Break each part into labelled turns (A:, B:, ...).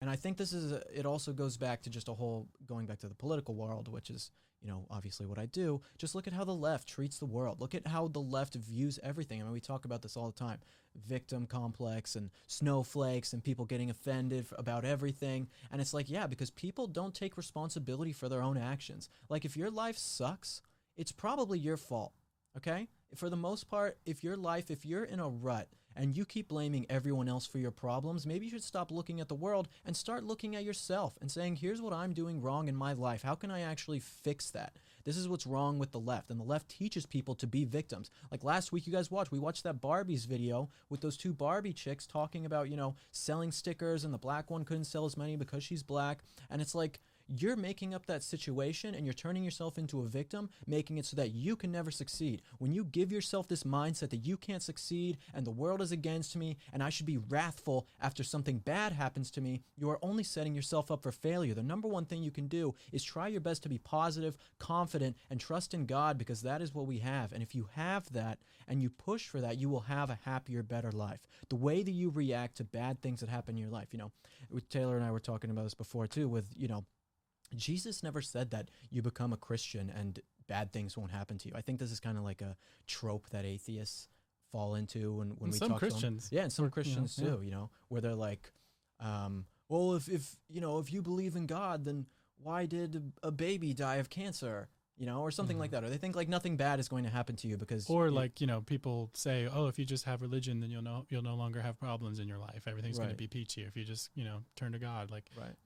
A: And I think this is, it also goes back to just a whole, going back to the political world, which is, obviously what I do. Just look at how the left treats the world. Look at how the left views everything. I mean, we talk about this all the time. Victim complex and snowflakes and people getting offended about everything. And it's like, yeah, because people don't take responsibility for their own actions. Like, if your life sucks, it's probably your fault. Okay? For the most part, if you're in a rut and you keep blaming everyone else for your problems, maybe you should stop looking at the world and start looking at yourself and saying, here's what I'm doing wrong in my life. How can I actually fix that? This is what's wrong with the left. And the left teaches people to be victims. Like last week, you guys we watched that Barbies video with those two Barbie chicks talking about, selling stickers, and the black one couldn't sell as many because she's black. And it's like, you're making up that situation and you're turning yourself into a victim, making it so that you can never succeed. When you give yourself this mindset that you can't succeed and the world is against me and I should be wrathful after something bad happens to me, you are only setting yourself up for failure. The number one thing you can do is try your best to be positive, confident, and trust in God, because that is what we have. And if you have that and you push for that, you will have a happier, better life. The way that you react to bad things that happen in your life, Taylor and I were talking about this before too, with, Jesus never said that you become a Christian and bad things won't happen to you. I think this is kind of like a trope that atheists fall into when we
B: some
A: talk
B: Christians.
A: to them. Yeah, and some Christians too, where they're like, well, if you believe in God, then why did a baby die of cancer? Or something like that. Or they think like nothing bad is going to happen to you because...
B: Or people say, oh, if you just have religion, then you'll no longer have problems in your life. Everything's going to be peachy. If you just, turn to God,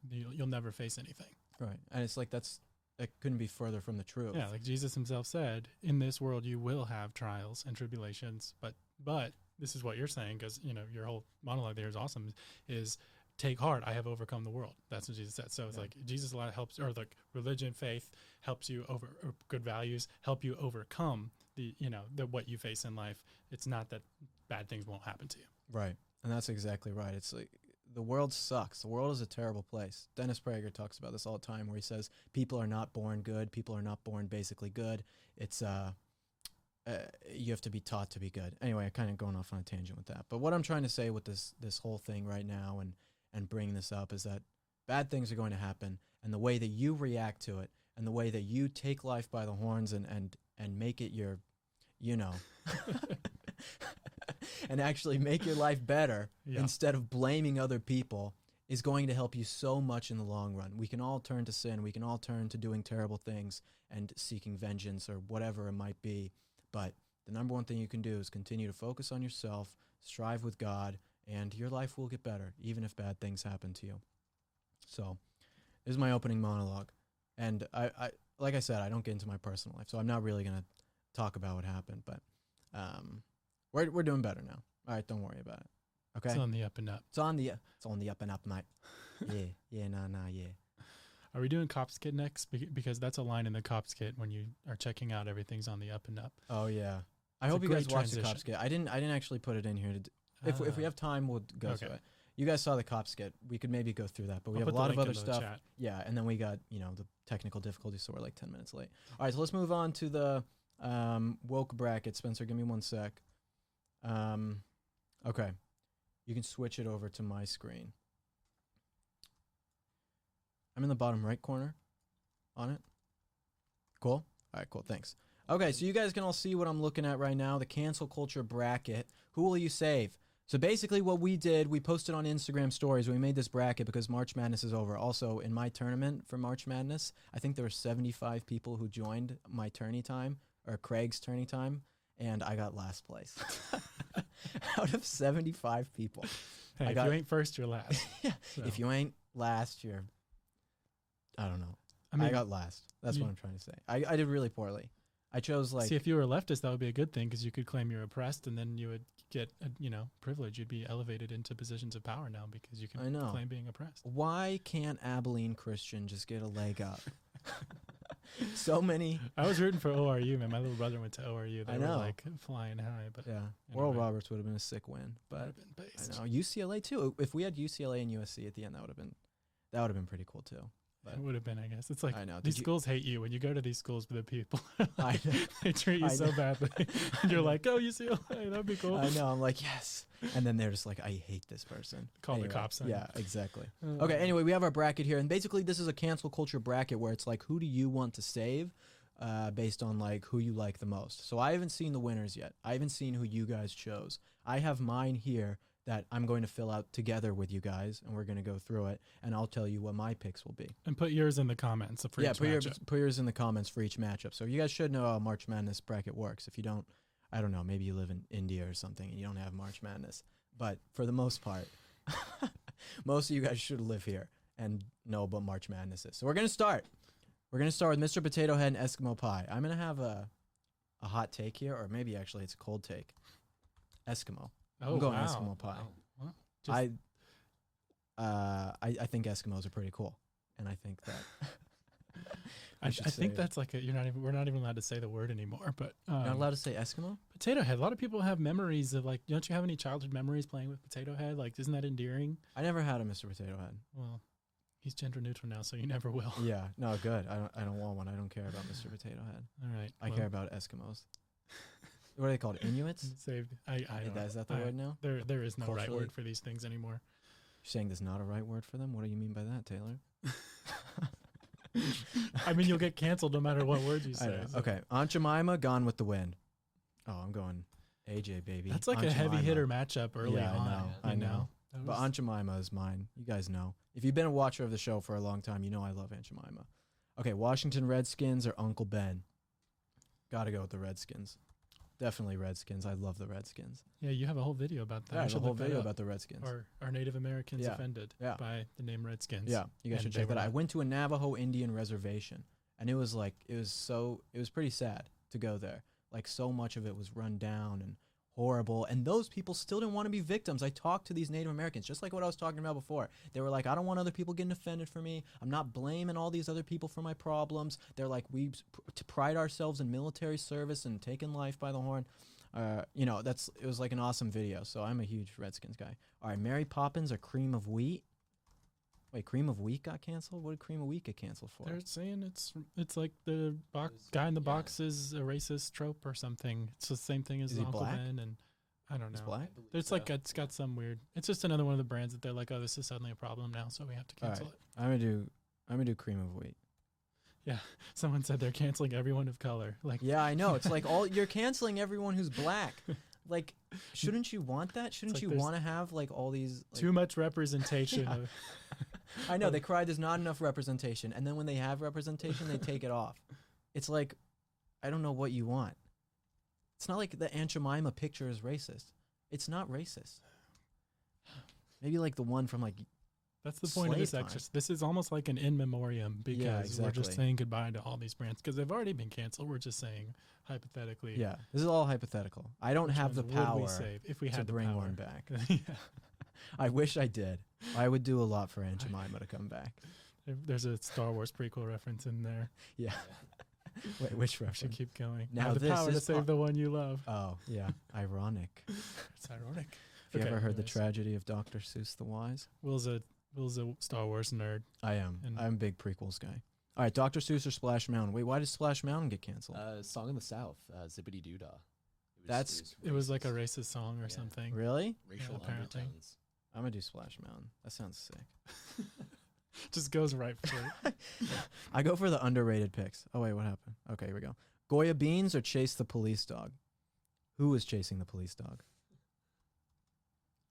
B: you'll never face anything.
A: Right. And it's like it couldn't be further from the truth.
B: Yeah, like Jesus himself said, in this world you will have trials and tribulations, but this is what you're saying, because, your whole monologue there is awesome, is take heart, I have overcome the world. That's what Jesus said. So it's like Jesus a lot helps, or like religion, faith helps you or good values help you overcome the what you face in life. It's not that bad things won't happen to you.
A: Right. And that's exactly right. It's like the world sucks. The world is a terrible place. Dennis Prager talks about this all the time, where he says people are not born good. People are not born basically good. It's you have to be taught to be good. Anyway, I'm kind of going off on a tangent with that. But what I'm trying to say with this whole thing right now and bringing this up is that bad things are going to happen, and the way that you react to it and the way that you take life by the horns and make it your, and actually make your life better instead of blaming other people is going to help you so much in the long run. We can all turn to sin. We can all turn to doing terrible things and seeking vengeance or whatever it might be. But the number one thing you can do is continue to focus on yourself, strive with God, and your life will get better, even if bad things happen to you. So this is my opening monologue. And I like I said, I don't get into my personal life, so I'm not really going to talk about what happened, but we're doing better now. All right, don't worry about it. Okay?
B: It's on the up and up.
A: It's on the up and up, mate. Yeah.
B: Are we doing Cops Kit next? Because that's a line in the Cops Kit when you are checking out, everything's on the up and up.
A: Oh yeah. I hope you guys watched the Cops Kit. I didn't actually put it in here. If we have time, we'll go through it. You guys saw the Cops Kit. We could maybe go through that, but we have a lot of other stuff. Chat. Yeah, and then we got, the technical difficulties, so we're like 10 minutes late. All right, so let's move on to the woke bracket. Spencer, give me one sec. Okay. You can switch it over to my screen. I'm in the bottom right corner on it. Cool? All right, cool. Thanks. Okay, so you guys can all see what I'm looking at right now, the cancel culture bracket. Who will you save? So basically what we did, we posted on Instagram stories. We made this bracket because March Madness is over. Also, in my tournament for March Madness, I think there were 75 people who joined my tourney time, or Craig's tourney time, and I got last place. Out of 75 people.
B: Hey, if you ain't first, you're last.
A: Yeah, so. If you ain't last, you're... I don't know. I got last. That's what I'm trying to say. I did really poorly. I chose
B: See, if you were a leftist, that would be a good thing, because you could claim you're oppressed, and then you would get, privilege. You'd be elevated into positions of power now because you can claim being oppressed.
A: Why can't Abilene Christian just get a leg up? So many.
B: I was rooting for ORU, man. My little brother went to ORU. They were like flying high, but
A: yeah, Oral Roberts would have been a sick win. But
B: been based.
A: I know UCLA too. If we had UCLA and USC at the end, that would have been pretty cool too. But
B: It would have been, I guess. It's like
A: I know.
B: these schools hate you when you go to these schools, but the people
A: I know.
B: they treat you so badly. And you're like, oh, UCLA, that'd be cool.
A: I know. I'm like, yes. And then they're just like, I hate this person.
B: Call the cops on you.
A: Yeah, exactly. Okay, anyway, we have our bracket here. And basically, this is a cancel culture bracket where it's like, who do you want to save based on like who you like the most? So I haven't seen the winners yet. I haven't seen who you guys chose. I have mine here that I'm going to fill out together with you guys, and we're going to go through it, and I'll tell you what my picks will be.
B: And put yours in the comments for each matchup.
A: Put yours in the comments for each matchup. So you guys should know how March Madness bracket works. If you don't, I don't know, maybe you live in India or something and you don't have March Madness. But for the most part, most of you guys should live here and know what March Madness is. So we're going to start. We're going to start with Mr. Potato Head and Eskimo Pie. I'm going to have a hot take here, or maybe actually it's a cold take. Eskimo. I'm going Eskimo Pie.
B: Well,
A: I think Eskimos are pretty cool, and I think that
B: I think that's like we're not even allowed to say the word anymore. But
A: not allowed to say Eskimo.
B: Potato Head. A lot of people have memories of like. Don't you have any childhood memories playing with Potato Head? Like, isn't that endearing?
A: I never had a Mr. Potato Head.
B: Well, he's gender neutral now, so you never will.
A: Yeah, no, good. I don't want one. I don't care about Mr. Potato Head.
B: All right,
A: I care about Eskimos. What are they called? Inuits?
B: Saved. I
A: Is that the word now?
B: There is no right
A: Culturally?
B: word for these things anymore.
A: You're saying there's not a right word for them? What do you mean by that, Taylor?
B: I mean, you'll get canceled no matter what word you say.
A: So. Okay, Aunt Jemima, Gone with the Wind. Oh, I'm going AJ, baby.
B: That's like
A: Aunt
B: a heavy
A: Jemima.
B: hitter matchup early on.
A: I know. But Aunt Jemima is mine. You guys know. If you've been a watcher of the show for a long time, you know I love Aunt Jemima. Okay, Washington Redskins or Uncle Ben? Gotta go with the Redskins. Definitely Redskins. I love the Redskins.
B: Yeah, you have a whole video about that.
A: Yeah, I have a whole video about the Redskins.
B: Are Native Americans offended by the name Redskins?
A: Yeah, you guys should check that out. I went to a Navajo Indian reservation, and it was pretty sad to go there. Like, so much of it was run down and horrible, and those people still didn't want to be victims. I talked to these Native Americans, just like what I was talking about before. They were like, I don't want other people getting offended for me. I'm not blaming all these other people for my problems. They're like, we pride ourselves in military service and taking life by the horn. It was like an awesome video, so I'm a huge Redskins guy. All right, Mary Poppins or Cream of Wheat? Wait, Cream of Wheat got canceled? What did Cream of Wheat get canceled for?
B: They're saying it's like the guy in the box is a racist trope or something. It's the same thing as Uncle Ben, and I don't know.
A: He's black?
B: It's like it's got some weird. It's just another one of the brands that they're like, oh, this is suddenly a problem now, so we have to cancel it.
A: I'm gonna do Cream of Wheat.
B: Yeah, someone said they're canceling everyone of color. Like,
A: yeah, I know. It's like you're canceling everyone who's black. Like, shouldn't you want that? Shouldn't you want to have like all these
B: too much representation?
A: Yeah. I know they cried there's not enough representation, and then when they have representation, they take it off. It's like, I don't know what you want. It's not like the Aunt Jemima picture is racist. It's not racist. Maybe like the one from like.
B: That's the point of this exercise. This is almost like an in memoriam because we're just saying goodbye to all these brands because they've already been canceled. We're just saying hypothetically.
A: Yeah, this is all hypothetical. I don't have the power
B: if we had
A: to bring one back.
B: Yeah.
A: I wish I did. I would do a lot for Aunt Jemima to come back.
B: There's a Star Wars prequel reference in there.
A: Yeah. Wait, which reference?
B: Should keep going.
A: Now
B: have the power to save the one you love.
A: Oh, yeah. Ironic.
B: It's ironic.
A: Have you ever heard the tragedy of Dr. Seuss the Wise?
B: Will's a Star Wars nerd.
A: I am. I'm a big prequels guy. All right, Dr. Seuss or Splash Mountain? Wait, why did Splash Mountain get canceled?
C: Song in the South, Zippity Doo Dah.
B: It was like a racist song or something.
A: Really?
C: Racial undertones.
A: I'm going to do Splash Mountain. That sounds sick.
B: Just goes right for it.
A: I go for the underrated picks. Oh, wait, what happened? Okay, here we go. Goya Beans or Chase the Police Dog? Who was chasing the police dog?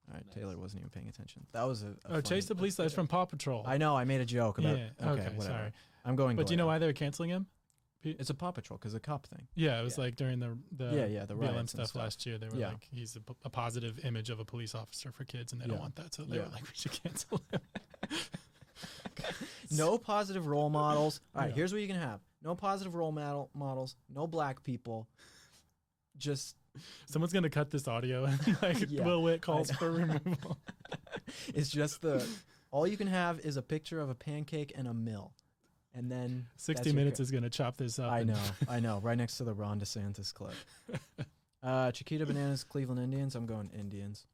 A: All right, nice. Taylor wasn't even paying attention. That was a
B: Chase the Police Dog is from Paw Patrol.
A: I know, I made a joke about
B: okay,
A: whatever.
B: Sorry.
A: I'm going
B: But do you know why they're canceling him?
A: It's a Paw Patrol because the cop thing.
B: Yeah, it was like during the BLM
A: stuff
B: last year. They were like, he's a positive image of a police officer for kids, and they don't want that, so they were like, we should cancel him.
A: No positive role models. All right, here's what you can have: no positive role models, no black people. Just
B: someone's gonna cut this audio and Will Witt calls for removal.
A: It's just all you can have is a picture of a pancake and a mill. And then
B: 60 Minutes is going to chop this up.
A: I know. Right next to the Ron DeSantis clip. Chiquita Bananas, Cleveland Indians. I'm going Indians.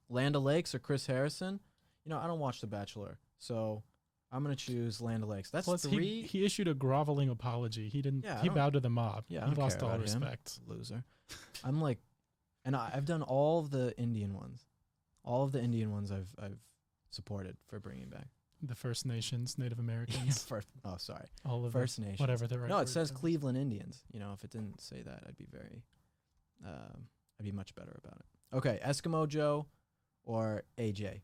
A: Land O'Lakes or Chris Harrison. I don't watch The Bachelor, so I'm gonna choose Land O'Lakes. That's
B: Plus,
A: three.
B: he issued a groveling apology. He didn't.
A: Yeah, I
B: he
A: don't-
B: bowed to the mob.
A: Yeah, I
B: he
A: don't
B: lost
A: care
B: all
A: about him.
B: respect.
A: Loser. I'm like, and I've done all of the Indian ones. All of the Indian ones I've supported for bringing back.
B: The First Nations, Native Americans,
A: First, oh, sorry.
B: all of
A: First
B: them,
A: Nations.
B: whatever the right.
A: No, it
B: word
A: says
B: is.
A: Cleveland Indians. You know, if it didn't say that, I'd be very, I'd be much better about it. Okay, Eskimo Joe or AJ.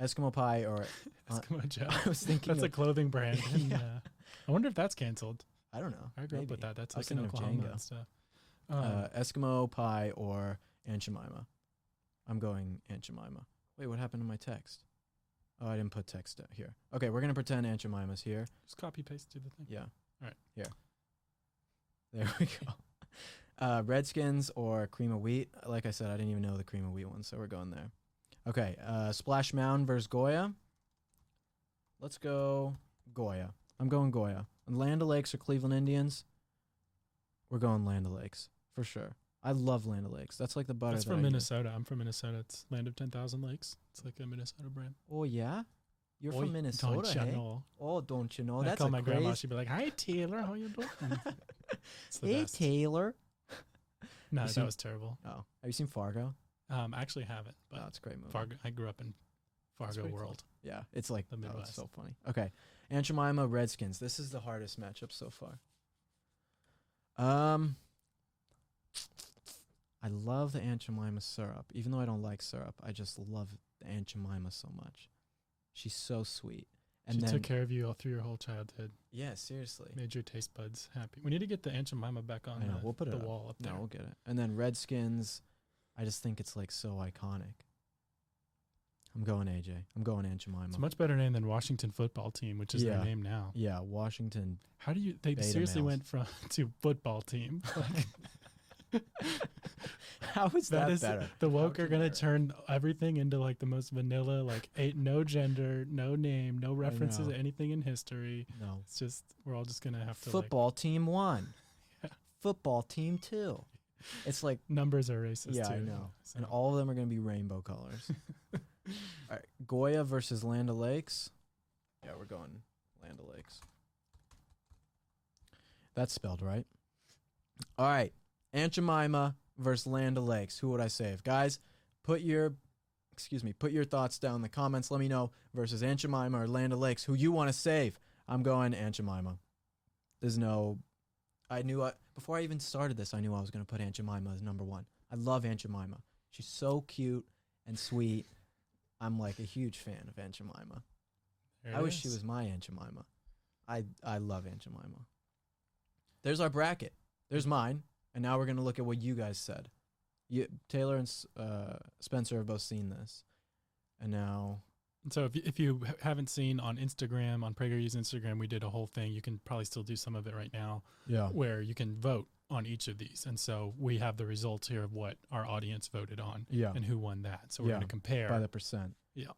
A: Eskimo Pie or
B: Eskimo Joe.
A: I was thinking
B: That's a
A: of,
B: clothing brand. And,
A: Yeah.
B: I wonder if that's canceled.
A: I don't know.
B: I grew up with
A: maybe.
B: that. That's
A: I was
B: like in
A: thinking of
B: Oklahoma
A: Django.
B: and stuff.
A: Eskimo Pie or Aunt Jemima. I'm going Aunt Jemima. Wait, what happened to my text? Oh, I didn't put text here. Okay, we're gonna pretend Aunt Jemima's here.
B: Just copy paste to the thing.
A: Yeah.
B: All right.
A: Here. There we go. Redskins or cream of wheat. Like I said, I didn't even know the cream of wheat one, so we're going there. Okay. Splash Mountain versus Goya. Let's go Goya. I'm going Goya. Land O'Lakes or Cleveland Indians. We're going Land O'Lakes for sure. I love Land O'Lakes. That's like the butter.
B: That's
A: that
B: from
A: I get.
B: Minnesota. I'm from Minnesota. It's Land of 10,000 Lakes. It's like a Minnesota brand.
A: Oh yeah, you're
B: Oi,
A: from Minnesota,
B: don't ya
A: hey?
B: know?
A: Oh, don't you know?
B: I
A: That's
B: call
A: a
B: my grandma.
A: crazy.
B: She'd be like, "Hi Taylor, how you doing?" It's the
A: Hey
B: best.
A: Taylor.
B: No,
A: You
B: that
A: seen-
B: was terrible.
A: Oh, have you seen Fargo?
B: I actually haven't,
A: Oh,
B: but
A: it's a great movie.
B: Fargo. I grew up in Fargo
A: pretty cool.
B: world.
A: Yeah, it's like
B: The
A: oh, it's
B: Midwest.
A: so funny. Okay, Aunt Jemima Redskins. This is the hardest matchup so far. I love the Aunt Jemima syrup. Even though I don't like syrup, I just love the Aunt Jemima so much. She's so sweet. And
B: She
A: then
B: took care of you all through your whole childhood.
A: yeah, seriously.
B: Made your taste buds happy. We need to get the Aunt Jemima back on
A: I know, we'll put
B: the
A: it up.
B: wall up there.
A: No, we'll get it. And then Redskins, I just think it's like so iconic. I'm going AJ. I'm going Aunt Jemima.
B: It's a much better name than Washington Football Team, which is
A: Yeah.
B: their name now.
A: Yeah, Washington.
B: How do you? They
A: Beta
B: seriously
A: males.
B: went from to football team. Like,
A: How is that,
B: is
A: better?
B: the woke
A: How
B: are gonna
A: generic.
B: turn everything into like the most vanilla, like no gender, no name, no references
A: know.
B: to anything in history.
A: No.
B: It's just we're all just gonna have to
A: Football team 1.
B: Yeah.
A: Football team 2. It's like,
B: like numbers are racist.
A: yeah,
B: too,
A: I know.
B: so.
A: And all of them are going to be rainbow colors. All right, Goya versus Land O'Lakes. Yeah, we're going Land O'Lakes. That's spelled right. All right, Aunt Jemima versus Land O'Lakes. Who would I save? Guys, put your thoughts down in the comments. Let me know versus Aunt Jemima or Land O'Lakes who you want to save. I'm going Aunt Jemima. There's no before I even started this, I knew I was going to put Aunt Jemima as number 1. I love Aunt Jemima. She's so cute and sweet. I'm like a huge fan of Aunt Jemima.
B: There
A: I
B: it
A: wish she
B: is.
A: was my Aunt Jemima. I love Aunt Jemima. There's our bracket. There's mine. And now we're going to look at what you guys said. Taylor and Spencer have both seen this. And now...
B: And so if you haven't seen on Instagram, on PragerU's Instagram, we did a whole thing. You can probably still do some of it right now,
A: Yeah.
B: where you can vote on each of these. And so we have the results here of what our audience voted on
A: Yeah.
B: and who won that. So we're
A: Yeah.
B: going to compare.
A: By the percent.
B: Yeah.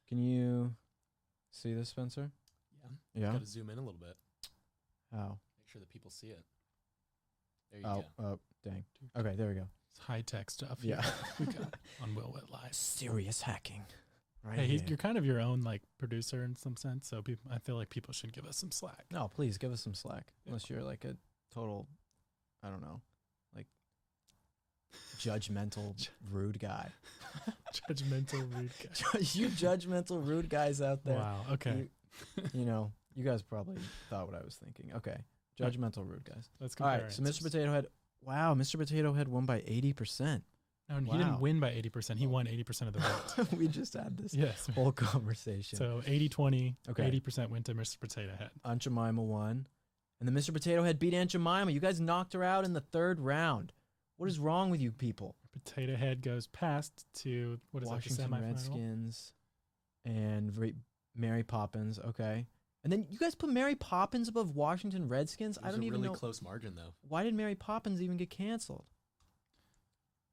A: Can you see this, Spencer?
C: Yeah.
A: Yeah.
C: Got to zoom in a little bit.
A: How?
C: Make sure that people see it. There you
A: Oh,
C: go.
A: oh, dang. Okay, there we go.
B: It's high-tech stuff.
A: Yeah.
B: here we got on Will Wit Live.
A: Serious hacking. Right
B: Hey,
A: here.
B: you're kind of your own like producer in some sense. So I feel like people should give us some slack.
A: No, please give us some slack.
B: Yeah.
A: Unless you're like a total, I don't know, like judgmental, rude guy.
B: Judgmental rude guy.
A: You judgmental, rude guys out there.
B: Wow. Okay.
A: You know, you guys probably thought what I was thinking. Okay. Judgmental, rude guys.
B: Let's
A: All
B: compare.
A: right. So Mr. Potato Head, wow, Mr. Potato Head won by 80%.
B: No, he
A: Wow.
B: didn't win by 80%. He won 80% of the vote.
A: We just had this
B: Yes.
A: whole conversation.
B: So 80-20,
A: Okay.
B: 80% went to Mr. Potato Head.
A: Aunt Jemima won. And then Mr. Potato Head beat Aunt Jemima. You guys knocked her out in the 3rd round. What is wrong with you people?
B: Potato Head goes past to, what is
A: Washington
B: that, the semifinal?
A: Redskins and Mary Poppins. Okay. And then you guys put Mary Poppins above Washington Redskins?
C: It
A: I
C: was
A: don't
C: a
A: even
C: really
A: know.
C: close margin, though.
A: Why did Mary Poppins even get canceled?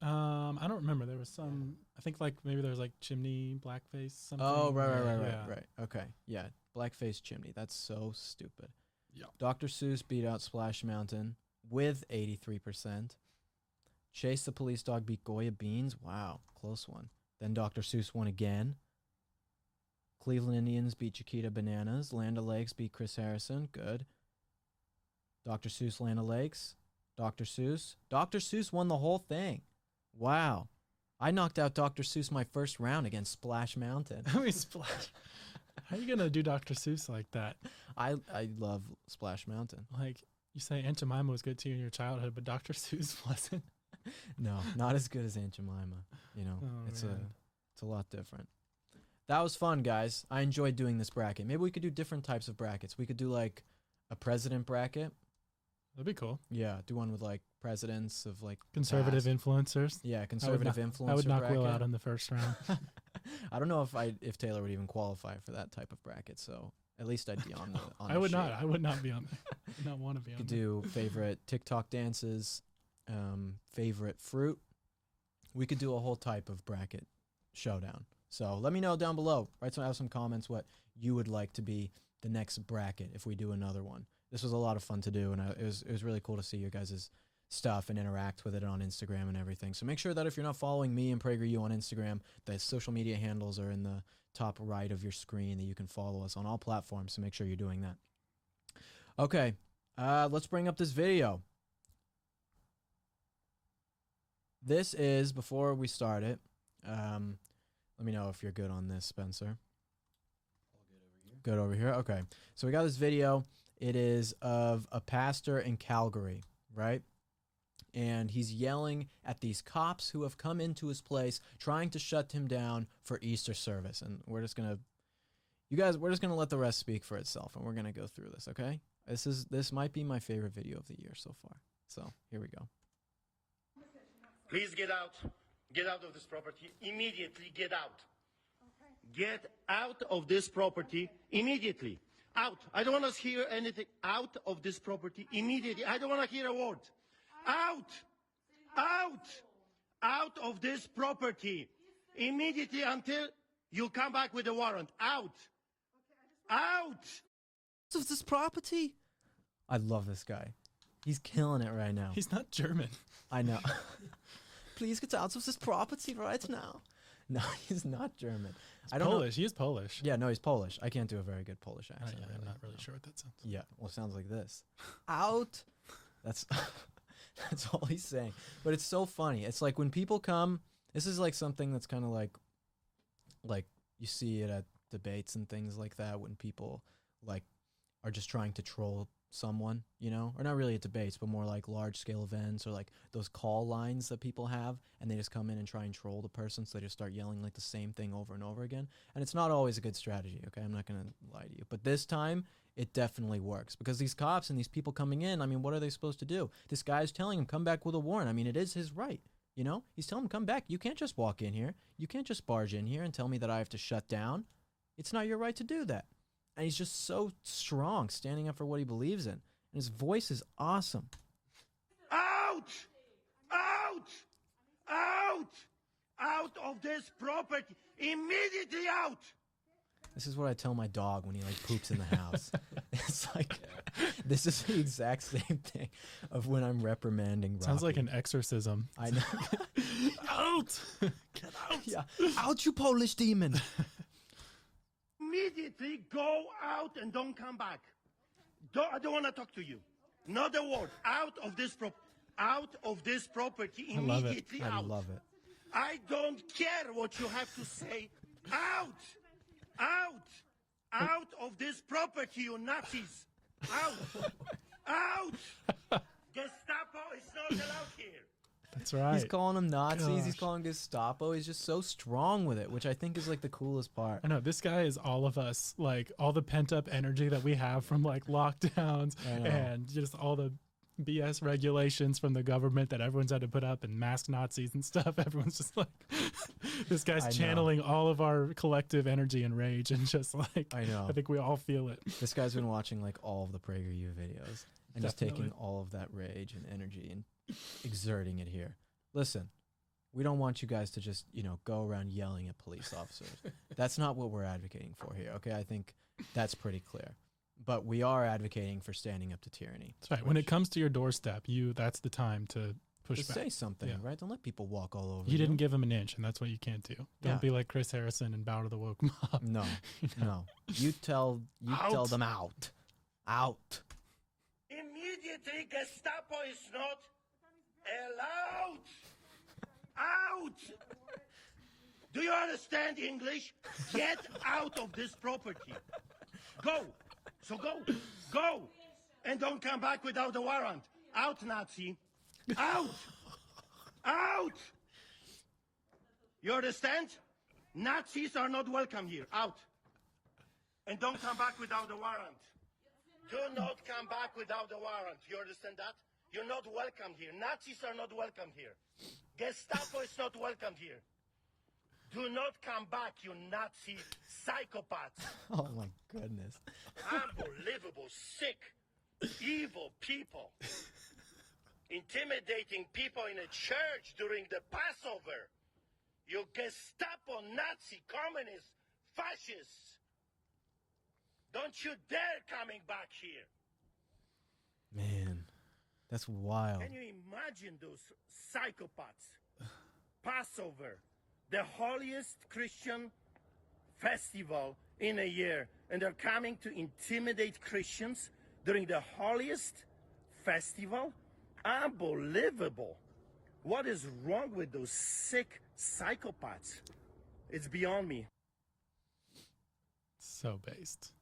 B: I don't remember. There was some, I think like maybe there was like chimney, blackface, something.
A: Oh, right.
B: Yeah.
A: Right. Okay. Yeah. Blackface Chimney. That's so stupid.
B: Yeah.
A: Dr. Seuss beat out Splash Mountain with 83%. Chase the Police Dog beat Goya Beans. Wow. Close one. Then Dr. Seuss won again. Cleveland Indians beat Chiquita Bananas. Land O'Lakes beat Chris Harrison. Good. Dr. Seuss, Land O'Lakes. Dr. Seuss. Dr. Seuss won the whole thing. Wow. I knocked out Dr. Seuss my first round against Splash Mountain.
B: I mean, Splash. How are you going to do Dr. Seuss like that?
A: I love Splash Mountain.
B: Like, you say Aunt Jemima was good to you in your childhood, but Dr. Seuss wasn't.
A: No, not as good as Aunt Jemima. You know, it's a lot different. That was fun, guys. I enjoyed doing this bracket. Maybe we could do different types of brackets. We could do like a president bracket.
B: That'd be cool.
A: Yeah, do one with like presidents of like
B: conservative
A: past.
B: Influencers.
A: Yeah, conservative influencer.
B: I would knock
A: bracket.
B: Will out in the first round.
A: I don't know if Taylor would even qualify for that type of bracket. So at least I'd be on the. On
B: I
A: the
B: would
A: show.
B: not. I would not be on there. I would not want to be on.
A: Could
B: there.
A: do favorite TikTok dances, favorite fruit. We could do a whole type of bracket showdown. So let me know down below. Have some comments what you would like to be the next bracket if we do another one. This was a lot of fun to do, and it was really cool to see your guys' stuff and interact with it on Instagram and everything. So make sure that if you're not following me and PragerU on Instagram, the social media handles are in the top right of your screen that you can follow us on all platforms. So make sure you're doing that. Okay, let's bring up this video. This is, before we start it, let me know if you're good on this, Spencer. All good over here. Good over here? Okay. So we got this video. It is of a pastor in Calgary, right? And he's yelling at these cops who have come into his place, trying to shut him down for Easter service. And we're just going to, we're just going to let the rest speak for itself, and we're going to go through this, okay? This might be my favorite video of the year so far. So here we go.
D: Please get out. Get out of this property. Immediately get out. Okay. Get out of this property immediately. Out. I don't want to hear anything. Out of this property immediately. I don't want to hear a word. Out. Out. Out of this property immediately until you come back with a warrant. Out. Out.
A: Of this property. I love this guy. He's killing it right now.
B: He's not German.
A: I know. Please get out of this property right now. No, he's not German.
B: I don't Polish. Know. He is Polish.
A: Yeah, no, he's Polish. I can't do a very good Polish accent.
B: Yeah, I'm not really sure what that sounds.
A: Yeah, well, it sounds like this. Out. That's that's all he's saying. But it's so funny. It's like when people come, this is like something that's kind of like you see it at debates and things like that when people like are just trying to troll someone, you know, or not really at debates, but more like large scale events or like those call lines that people have, and they just come in and try and troll the person, so they just start yelling like the same thing over and over again. And it's not always a good strategy, okay? I'm not gonna lie to you, but this time it definitely works, because these cops and these people coming in, I mean, what are they supposed to do? This guy's telling him come back with a warrant. I mean, it is his right, you know. He's telling him come back. You can't just walk in here, you can't just barge in here and tell me that I have to shut down. It's not your right to do that. And he's just so strong, standing up for what he believes in. And his voice is awesome.
D: Out! Out! Out! Out of this property! Immediately out!
A: This is what I tell my dog when he like poops in the house. It's like, this is the exact same thing of when I'm reprimanding Rocky.
B: Sounds like an exorcism.
A: I know.
B: Out! Get out!
A: Yeah. Out, you Polish demon!
D: Immediately go out and don't come back. I don't want to talk to you. Not a word. Out of this out of this property immediately.
A: I love it.
D: I don't care what you have to say. Out! Out! Out of this property, you Nazis! Out! Out! Gestapo is not allowed here.
B: That's right.
A: He's calling them Nazis.
B: Gosh.
A: He's calling Gestapo. He's just so strong with it, which I think is like the coolest part.
B: I know, this guy is all of us, like all the pent up energy that we have from like lockdowns and just all the BS regulations from the government that everyone's had to put up, and mask Nazis and stuff. Everyone's just like, this guy's channeling all of our collective energy and rage, and just like,
A: I know.
B: I think we all feel it.
A: This guy's been watching like all of the PragerU videos and just taking all of that rage and energy and exerting it here. Listen, we don't want you guys to just, you know, go around yelling at police officers. That's not what we're advocating for here, okay? I think that's pretty clear. But we are advocating for standing up to tyranny.
B: That's right. When it comes to your doorstep, that's the time to push
A: to
B: back.
A: say something,
B: Yeah.
A: right? Don't let people walk all over
B: You didn't give him an inch, and that's what you can't do. Don't
A: Yeah.
B: be like Chris Harrison and bow to the woke mob.
A: No, no. You tell them out. Out.
D: Immediately, Gestapo is not allowed. Out! Do you understand English? Get out of this property. Go. So go. Go. And don't come back without a warrant. Out, Nazi. Out. Out. You understand? Nazis are not welcome here. Out. And don't come back without a warrant. Do not come back without a warrant. You understand that? You're not welcome here. Nazis are not welcome here. Gestapo is not welcome here. Do not come back, you Nazi psychopaths.
A: Oh my goodness.
D: Unbelievable, sick, evil people. Intimidating people in a church during the Passover. You Gestapo, Nazi, communist, fascists. Don't you dare coming back here.
A: Man, that's wild.
D: Can you imagine those psychopaths? Passover, the holiest Christian festival in a year, and they're coming to intimidate Christians during the holiest festival? Unbelievable. What is wrong with those sick psychopaths? It's beyond me.
B: So based.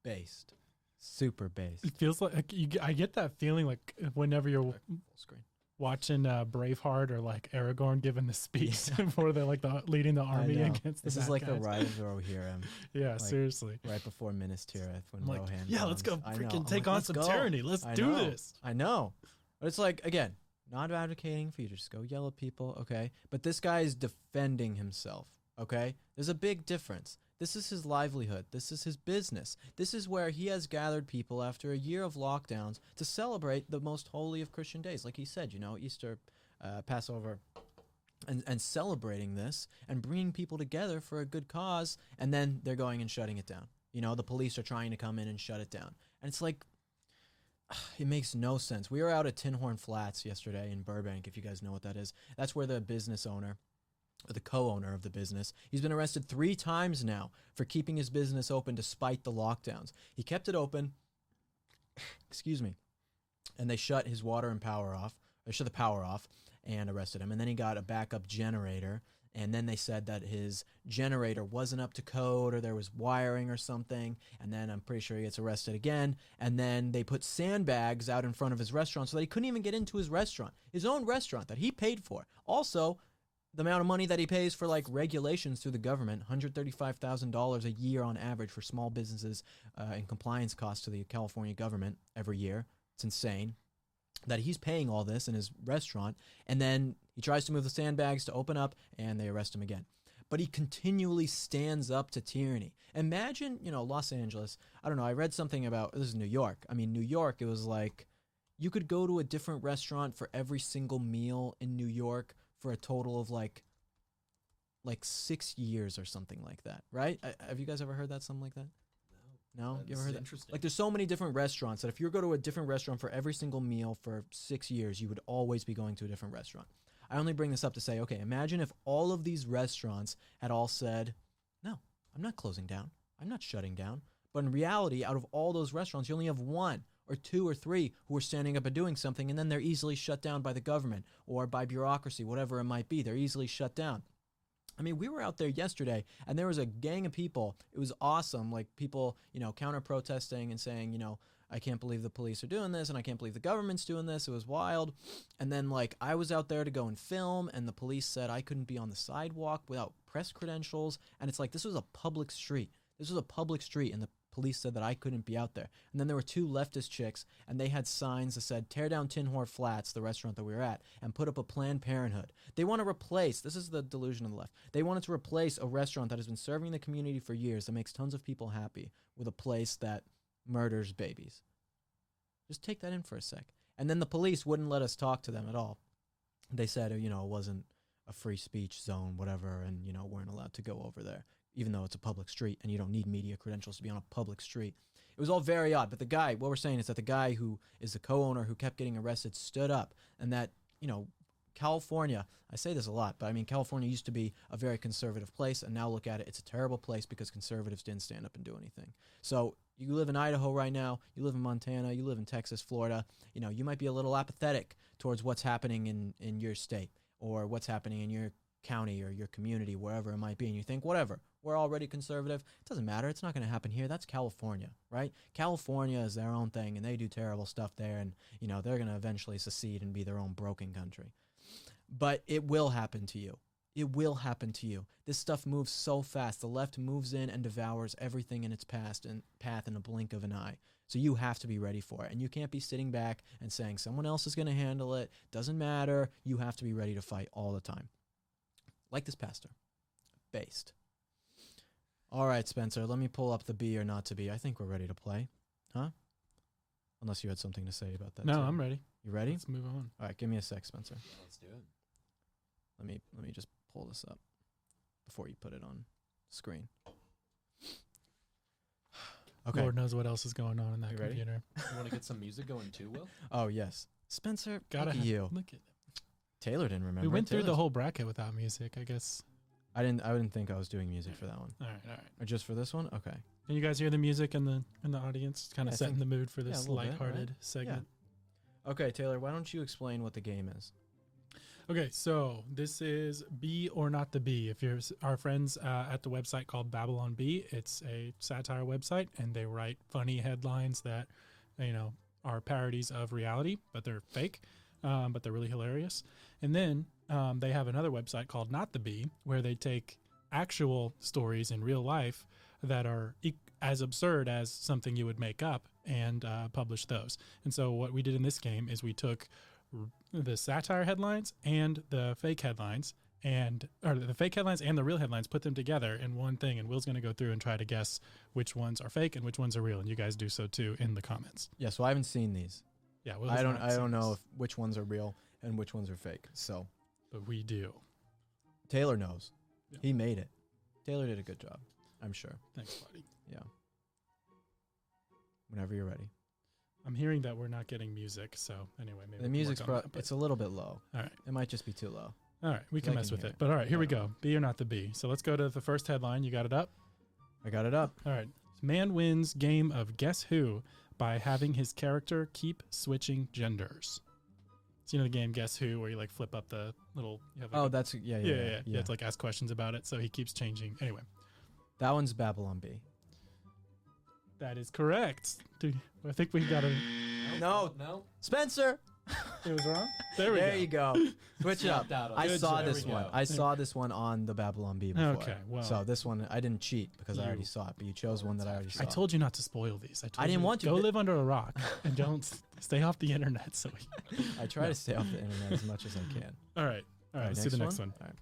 A: Based. Super based.
B: It feels like I get that feeling like whenever you're
A: Full screen.
B: watching Braveheart or like Aragorn giving the speech before they're like leading the army
A: I know.
B: against the
A: This is
B: bad
A: like the
B: guys.
A: Ride of Rohirrim,
B: Yeah,
A: like,
B: seriously.
A: right before Minas Tirith when
B: I'm like,
A: Rohan
B: yeah, let's go
A: comes. I know.
B: freaking
A: I'm
B: take
A: like,
B: on
A: let's
B: some
A: go.
B: tyranny. Let's
A: I
B: do
A: know.
B: this.
A: I know. But it's like, again, not advocating for you to just go yell at people, okay? But this guy is defending himself, okay? There's a big difference. This is his livelihood. This is his business. This is where he has gathered people after a year of lockdowns to celebrate the most holy of Christian days. Like he said, you know, Easter, Passover, and celebrating this and bringing people together for a good cause, and then they're going and shutting it down. You know, the police are trying to come in and shut it down. And it's like, it makes no sense. We were out at Tin Horn Flats yesterday in Burbank, if you guys know what that is. That's where the business owner, or the co-owner of the business, he's been arrested 3 times now for keeping his business open despite the lockdowns. He kept it open, excuse me, and they shut his water and power off. They shut the power off and arrested him. And then he got a backup generator. And then they said that his generator wasn't up to code or there was wiring or something. And then I'm pretty sure he gets arrested again. And then they put sandbags out in front of his restaurant so that he couldn't even get into his restaurant, his own restaurant that he paid for. Also, the amount of money that he pays for like regulations through the government, $135,000 a year on average for small businesses and compliance costs to the California government every year. It's insane that he's paying all this in his restaurant, and then he tries to move the sandbags to open up, and they arrest him again. But he continually stands up to tyranny. Imagine, you know, Los Angeles. I don't know. I read something about, this is New York. I mean, New York, it was like you could go to a different restaurant for every single meal in New York for a total of like 6 years or something like that, right? Have you guys ever heard that, something like that? No, you ever heard that?
C: Interesting.
A: Like, there's so many different restaurants that if you go to a different restaurant for every single meal for 6 years, you would always be going to a different restaurant. I only bring this up to say, okay, imagine if all of these restaurants had all said, no, I'm not closing down. I'm not shutting down. But in reality, out of all those restaurants, you only have 1 or 2 or 3 who are standing up and doing something, and then they're easily shut down by the government or by bureaucracy, whatever it might be. They're easily shut down. I mean, we were out there yesterday, and there was a gang of people. It was awesome, like people, you know, counter-protesting and saying, you know, I can't believe the police are doing this, and I can't believe the government's doing this. It was wild. And then, like, I was out there to go and film, and the police said I couldn't be on the sidewalk without press credentials. And it's like, this was a public street. This was a public street, and the police said that I couldn't be out there. And then there were 2 leftist chicks, and they had signs that said, tear down Tin Horn Flats, the restaurant that we were at, and put up a Planned Parenthood. They want to replace, this is the delusion of the left, they wanted to replace a restaurant that has been serving the community for years, that makes tons of people happy, with a place that murders babies. Just take that in for a sec. And then the police wouldn't let us talk to them at all. They said, you know, it wasn't a free speech zone, whatever, and, you know, weren't allowed to go over there, even though it's a public street and you don't need media credentials to be on a public street. It was all very odd. But the guy, what we're saying is that the guy who is the co-owner who kept getting arrested stood up, and that, you know, California, I say this a lot, but I mean, California used to be a very conservative place, and now look at it, it's a terrible place because conservatives didn't stand up and do anything. So you live in Idaho right now, you live in Montana, you live in Texas, Florida, you know, you might be a little apathetic towards what's happening in your state or what's happening in your county or your community, wherever it might be, and you think, whatever, we're already conservative, it doesn't matter, it's not going to happen here. That's California, right? California is their own thing, and they do terrible stuff there, and you know, they're going to eventually secede and be their own broken country. But it will happen to you. It will happen to you. This stuff moves so fast. The left moves in and devours everything in its path in a blink of an eye. So you have to be ready for it. And you can't be sitting back and saying someone else is going to handle it. Doesn't matter. You have to be ready to fight all the time. Like this pastor. Based. All right, Spencer, let me pull up the be or not to be. I think we're ready to play. Huh? Unless you had something to say about that.
B: No,
A: too.
B: I'm ready.
A: You ready?
B: Let's move on.
A: All right, give me a sec, Spencer.
C: Let's do it.
A: Let me just pull this up before you put it on screen. Okay.
B: Lord knows what else is going on in that
A: You ready?
B: computer.
C: You want to get some music going too, Will?
A: Oh yes, Spencer.
B: Gotta
A: look at you.
B: Look at
A: Taylor didn't remember.
B: We went through the
A: Taylor's-
B: whole bracket without music, I guess.
A: I didn't think I was doing music for that one.
B: All right.
A: Or just for this one. Okay.
B: Can you guys hear the music in the audience? Kind of
A: I
B: setting
A: think-
B: the mood for
A: yeah, a
B: this
A: little bit,
B: lighthearted
A: right?
B: segment.
A: Okay, Taylor. Why don't you explain what the game is?
B: Okay, so this is Be or Not the Bee. If you're our friends at the website called Babylon Bee, it's a satire website, and they write funny headlines that, you know, are parodies of reality, but they're fake, but they're really hilarious. And then they have another website called Not the Bee, where they take actual stories in real life that are as absurd as something you would make up and publish those. And so what we did in this game is we took the satire headlines and the fake headlines or the fake headlines and the real headlines, put them together in one thing, and Will's going to go through and try to guess which ones are fake and which ones are real, and you guys do so too in the comments.
A: Yeah. So I haven't seen these.
B: Yeah, Will
A: I
B: has
A: don't
B: not seen
A: know
B: this,
A: which ones are real and which ones are fake. So
B: but we do.
A: Taylor knows.
B: Yeah.
A: He made it. Taylor did a good job. I'm sure.
B: Thanks, buddy.
A: Yeah. Whenever you're ready.
B: I'm hearing that we're not getting music, so anyway, maybe
A: The
B: we can
A: music's
B: work on that, but-
A: it's a little bit low.
B: all right.
A: It might just be too low.
B: All right, we can
A: I
B: mess
A: can
B: with
A: hear
B: it.
A: it.
B: But all right, here we
A: Yeah.
B: go. Be or not the bee. So let's go to the first headline. You got it up?
A: I got it up.
B: All right. Man wins game of Guess Who by having his character keep switching genders. So you know the game Guess Who, where you like flip up the little. You have like
A: Oh,
B: a-
A: that's yeah.
B: You have to like ask questions about it, so he keeps changing. Anyway,
A: That one's Babylon Bee.
B: that is correct. Dude, I think we got a.
C: No.
A: Spencer.
B: It was wrong. There we go.
A: There you go. Switch it up.
C: Snapped out on
A: I
C: it.
A: saw
C: There
A: this
C: we
A: one.
C: go.
A: I saw this one on the Babylon Bee before.
B: Okay, well.
A: So this one I didn't cheat because I already
B: You-
A: saw it, but you chose one that I already saw.
B: I told you not to spoil these. I
A: didn't
B: you,
A: want to.
B: Go live under a rock and don't stay off the internet. So
A: I try to stay off the internet as much as I can.
B: all right. Let's do the next one.
A: All right.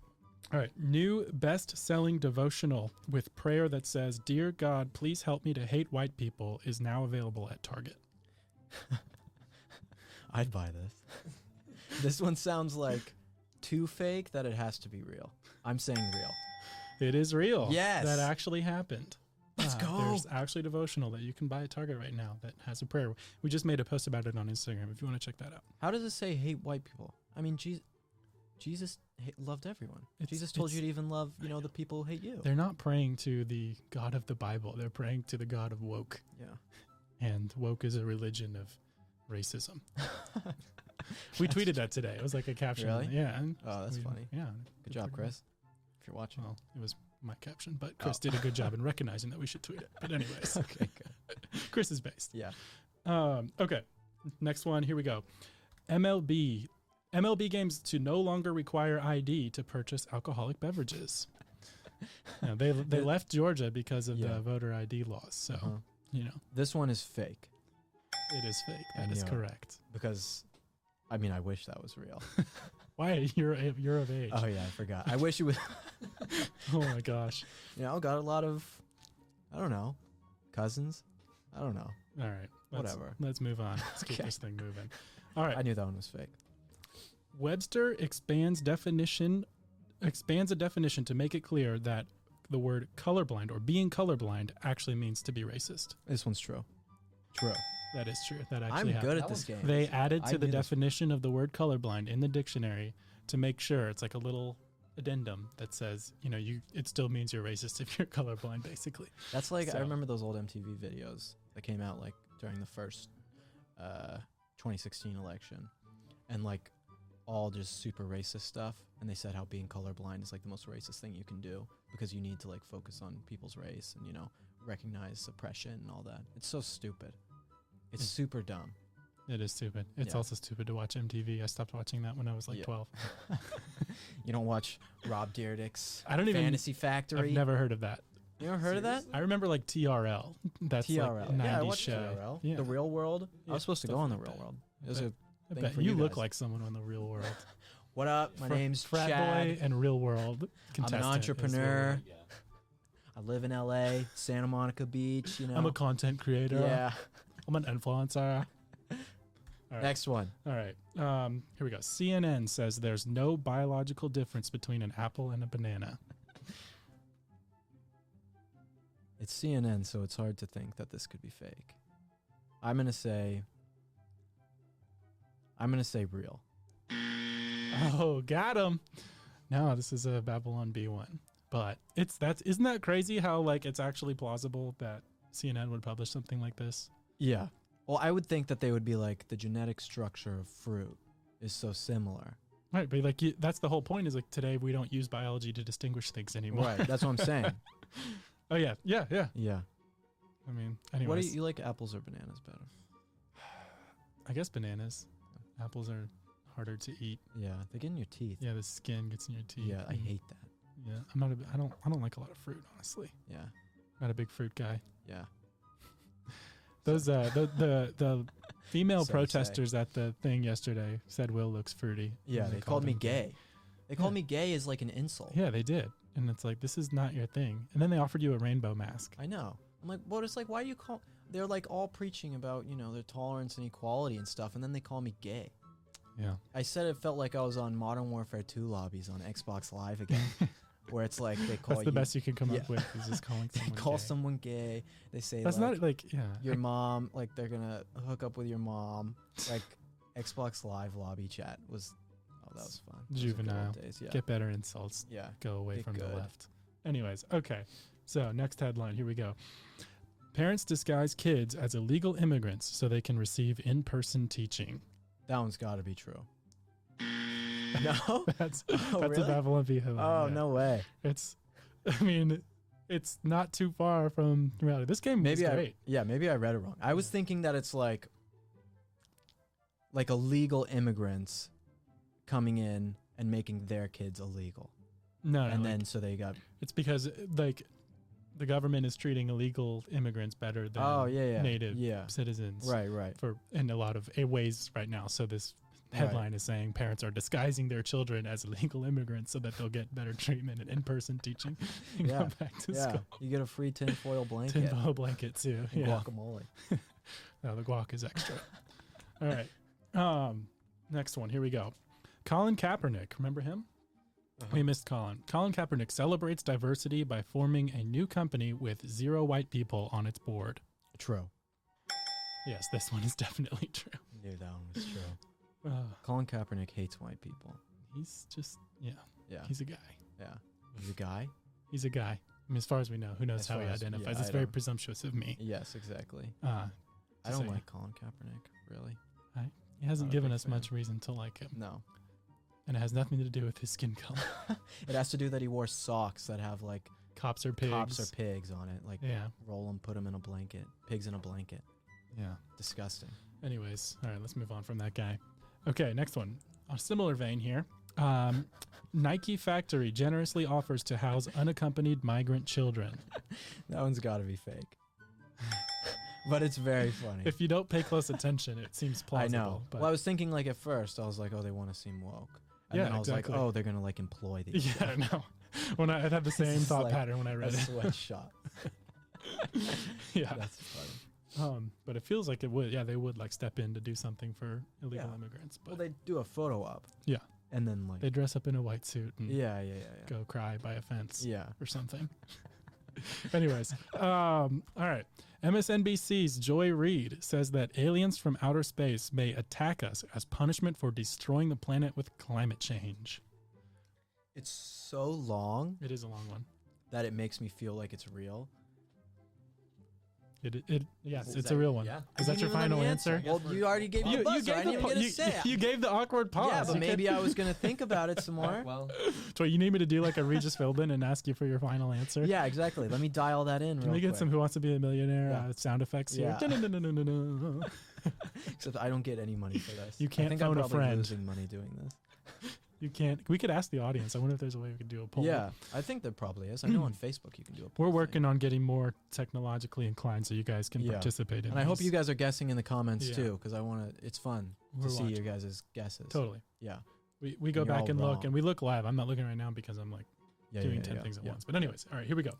B: All right. New best-selling devotional with prayer that says, "Dear God, please help me to hate white people," is now available at Target.
A: I'd buy this. This one sounds like too fake that it has to be real. I'm saying real.
B: It is real.
A: Yes.
B: That actually happened.
A: Let's go.
B: There's actually a devotional that you can buy at Target right now that has a prayer. We just made a post about it on Instagram if you want to check that out.
A: How does it say hate white people? I mean, Jesus loved everyone. Jesus told you to even love, the people who hate you.
B: They're not praying to the God of the Bible. They're praying to the God of woke.
A: Yeah.
B: And woke is a religion of racism. We tweeted that today. It was like a caption.
A: Really?
B: Yeah. And
A: Oh, that's funny.
B: Yeah.
A: Good job, Chris. If you're watching.
B: Well, it was my caption, but Chris did a good job in recognizing that we should tweet it. But anyways,
A: Okay, good.
B: Chris is based.
A: Yeah.
B: Okay. Next one. Here we go. MLB games to no longer require ID to purchase alcoholic beverages. Now, they left Georgia because of the voter ID laws. So,
A: This one is fake
B: it is fake.
A: I
B: That is
A: knew it.
B: correct.
A: because, I wish that was real.
B: Why? You're of age.
A: Oh yeah, I forgot. I wish it was.
B: Oh my gosh.
A: Got a lot of, I don't know, cousins. I don't know.
B: All right.
A: Whatever.
B: Let's move on. Let's keep
A: Okay.
B: this thing moving. All right.
A: I knew that one was fake.
B: Webster expands a definition to make it clear that the word colorblind or being colorblind actually means to be racist.
A: This one's true. True.
B: That is true. That
A: I'm
B: actually happened.
A: good
C: That
A: at this
C: one's
A: game.
B: They added
A: I
B: to the
A: knew this.
B: definition of the word colorblind in the dictionary to make sure. It's like a little addendum that says, it still means you're racist if you're colorblind, basically.
A: That's like,
B: So-
A: I remember those old MTV videos that came out like during the first 2016 election, and like all just super racist stuff. And they said how being colorblind is like the most racist thing you can do because you need to like focus on people's race and, recognize oppression and all that. It's so stupid. It's super dumb.
B: It is stupid. It's
A: Yeah.
B: also stupid to watch MTV. I stopped watching that when I was like
A: Yeah.
B: 12.
A: You don't watch Rob Dyrdek's
B: I don't even.
A: Fantasy Factory?
B: I've never heard of that.
A: You ever heard of that?
B: I remember like TRL. That's
A: TRL.
B: like a 90s
A: Yeah, I watched
B: show.
A: TRL.
B: Yeah.
A: The Real World. I
B: Yeah,
A: was supposed to go
B: stuff
A: on the
B: like
A: Real
B: that.
A: World.
B: I
A: It was
B: bet-
A: a
B: I
A: thing
B: bet
A: for
B: you
A: you
B: look
A: guys.
B: like someone on the Real World.
A: What up? My name's
B: Frat
A: Chad.
B: Boy and Real World
A: I'm
B: contestant.
A: an
B: is
A: entrepreneur.
C: Yeah.
A: I live in LA, Santa Monica Beach,
B: I'm a content creator.
A: Yeah.
B: I'm an influencer. All right.
A: Next one.
B: All right. Here we go. CNN says there's no biological difference between an apple and a banana.
A: It's CNN, so it's hard to think that this could be fake. I'm gonna say real.
B: Oh, got him. No, this is a Babylon B1. But isn't that crazy how like it's actually plausible that CNN would publish something like this?
A: Yeah. Well, I would think that they would be like the genetic structure of fruit is so similar.
B: Right, but like that's the whole point is like today we don't use biology to distinguish things anymore.
A: Right. That's what I'm saying.
B: Oh yeah. Yeah.
A: Yeah.
B: I mean, anyways.
A: What do you like, apples or bananas better?
B: I guess bananas. Apples are harder to eat.
A: Yeah, they get in your teeth.
B: Yeah, the skin gets in your teeth.
A: Yeah, I
B: and-
A: hate that.
B: Yeah, I don't like a lot of fruit, honestly.
A: Yeah.
B: Not a big fruit guy.
A: Yeah.
B: Those the female
A: So
B: protesters at the thing yesterday said Will looks fruity.
A: Yeah,
B: And
A: they called me
B: him
A: gay. They called me gay as like an insult.
B: Yeah, they did. And it's like, this is not your thing. And then they offered you a rainbow mask.
A: I know. I'm like, well, it's like, why do you call? They're like all preaching about, their tolerance and equality and stuff, and then they call me gay.
B: Yeah.
A: I said it felt like I was on Modern Warfare 2 lobbies on Xbox Live again, where it's like they call
B: That's
A: you.
B: the best you can come
A: yeah.
B: up with is just calling
A: They
B: someone
A: call
B: gay.
A: someone gay. They say
B: That's
A: like,
B: not like, yeah.
A: your mom, like they're gonna hook up with your mom. Like Xbox Live lobby chat was. Oh, that was fun. Those were good old
B: Juvenile.
A: days. Yeah.
B: Get better insults.
A: Yeah.
B: Go away
A: Get
B: from the
A: good.
B: left. Anyways, okay. So next headline, here we go. Parents disguise kids as illegal immigrants so they can receive in-person teaching.
A: That one's got to be true. No.
B: That's
A: Oh,
B: a
A: really?
B: Babylon Bee headline.
A: Oh,
B: yeah.
A: no way.
B: It's not too far from reality. This game is great.
A: Maybe I read it wrong. I was thinking that it's like illegal immigrants coming in and making their kids illegal.
B: No,
A: And
B: like,
A: then so they got
B: it's because like the government is treating illegal immigrants better than native citizens
A: right.
B: for in a lot of ways right now. So this headline is saying parents are disguising their children as illegal immigrants so that they'll get better treatment and in-person teaching and
A: Yeah.
B: go back to
A: Yeah,
B: school.
A: you get a free tinfoil blanket.
B: Tinfoil blanket too.
A: and
B: Yeah.
A: guacamole.
B: No, the guac is extra. All right. Next one. Here we go. Colin Kaepernick. Remember him? We missed Colin. Colin Kaepernick celebrates diversity by forming a new company with 0 white people on its board.
A: True.
B: Yes, this one is definitely true.
A: Knew that one was true. Colin Kaepernick hates white people.
B: He's just,
A: Yeah.
B: he's a guy.
A: Yeah. He's a guy?
B: He's a guy. I mean, as far as we know, who knows
A: As
B: how he
A: far as-
B: identifies.
A: yeah,
B: It's
A: I
B: very
A: don't-
B: presumptuous of me.
A: Yes, exactly.
B: To
A: I don't
B: say-
A: like Colin Kaepernick, really.
B: He hasn't
A: not a
B: given
A: big
B: us
A: fan.
B: much reason to like him.
A: No.
B: And it has nothing to do with his skin color.
A: It has to do that he wore socks that have like
B: Cops or pigs.
A: cops or pigs on it. Like
B: Yeah.
A: roll them, put them in a blanket. Pigs in a blanket.
B: Yeah.
A: Disgusting.
B: Anyways, all right, let's move on from that guy. Okay, next one. On a similar vein here. Nike factory generously offers to house unaccompanied migrant children.
A: That one's got to be fake. But it's very funny.
B: If you don't pay close attention, it seems
A: I
B: plausible.
A: know.
B: But
A: Well, I was thinking like at first, I was like, oh, they want to seem woke. And
B: Yeah,
A: then I was
B: exactly.
A: like, oh, they're going to like employ these.
B: yeah, I know. When I had the same
A: is
B: thought
A: like
B: pattern when I
A: A
B: read it.
A: sweatshop.
B: Yeah.
A: That's funny.
B: But it feels like it would. Yeah, they would like step in to do something for illegal
A: Yeah.
B: immigrants.
A: Well,
B: But
A: they do a photo op.
B: Yeah.
A: And then like,
B: they dress up in a white suit and
A: yeah.
B: go cry by a fence
A: Yeah.
B: or something. Anyways, all right. MSNBC's Joy Reid says that aliens from outer space may attack us as punishment for destroying the planet with climate change.
A: It's so long
B: It is a long one.
A: that it makes me feel like it's real.
B: Yes,
C: Is
B: it's
C: that-
B: a real one.
C: yeah.
B: Is that your
A: You didn't even let
B: final
A: me
B: answer?
A: Well, you already gave me a buzzer. I didn't even get to say it.
B: you gave the awkward pause.
A: Yeah, but
B: You
A: maybe
B: could-
A: I was going to think about it some more.
C: Well,
B: So you need me to do like a Regis Philbin and ask you for your final answer?
A: Yeah, exactly. Let me dial that in
B: Can
A: real
B: we get
A: quick.
B: some Who Wants to Be a Millionaire
A: Yeah.
B: sound effects here?
A: Yeah.
B: Dun-dun-dun-dun-dun-dun.
A: Except I don't get any money for this.
B: You can't
A: I think
B: phone
A: I'm
B: a
A: probably
B: friend.
A: losing money doing this.
B: You can't. We could ask the audience. I wonder if there's a way we could do a poll.
A: Yeah, I think there probably is. I know on Facebook you can do a poll
B: We're
A: thing.
B: working on getting more technologically inclined so you guys can
A: Yeah.
B: participate in
A: And I hope
B: these.
A: you guys are guessing in the comments
B: Yeah.
A: too, because I want to. It's fun
B: We're
A: to see
B: watching.
A: your guys' guesses.
B: Totally.
A: Yeah.
B: We go
A: you're
B: back
A: all
B: and look,
A: wrong.
B: and we look live. I'm not looking right now because I'm like
A: Yeah.
B: doing
A: yeah,
B: 10
A: yeah,
B: things at
A: yeah.
B: once. But anyways, all right, here we go.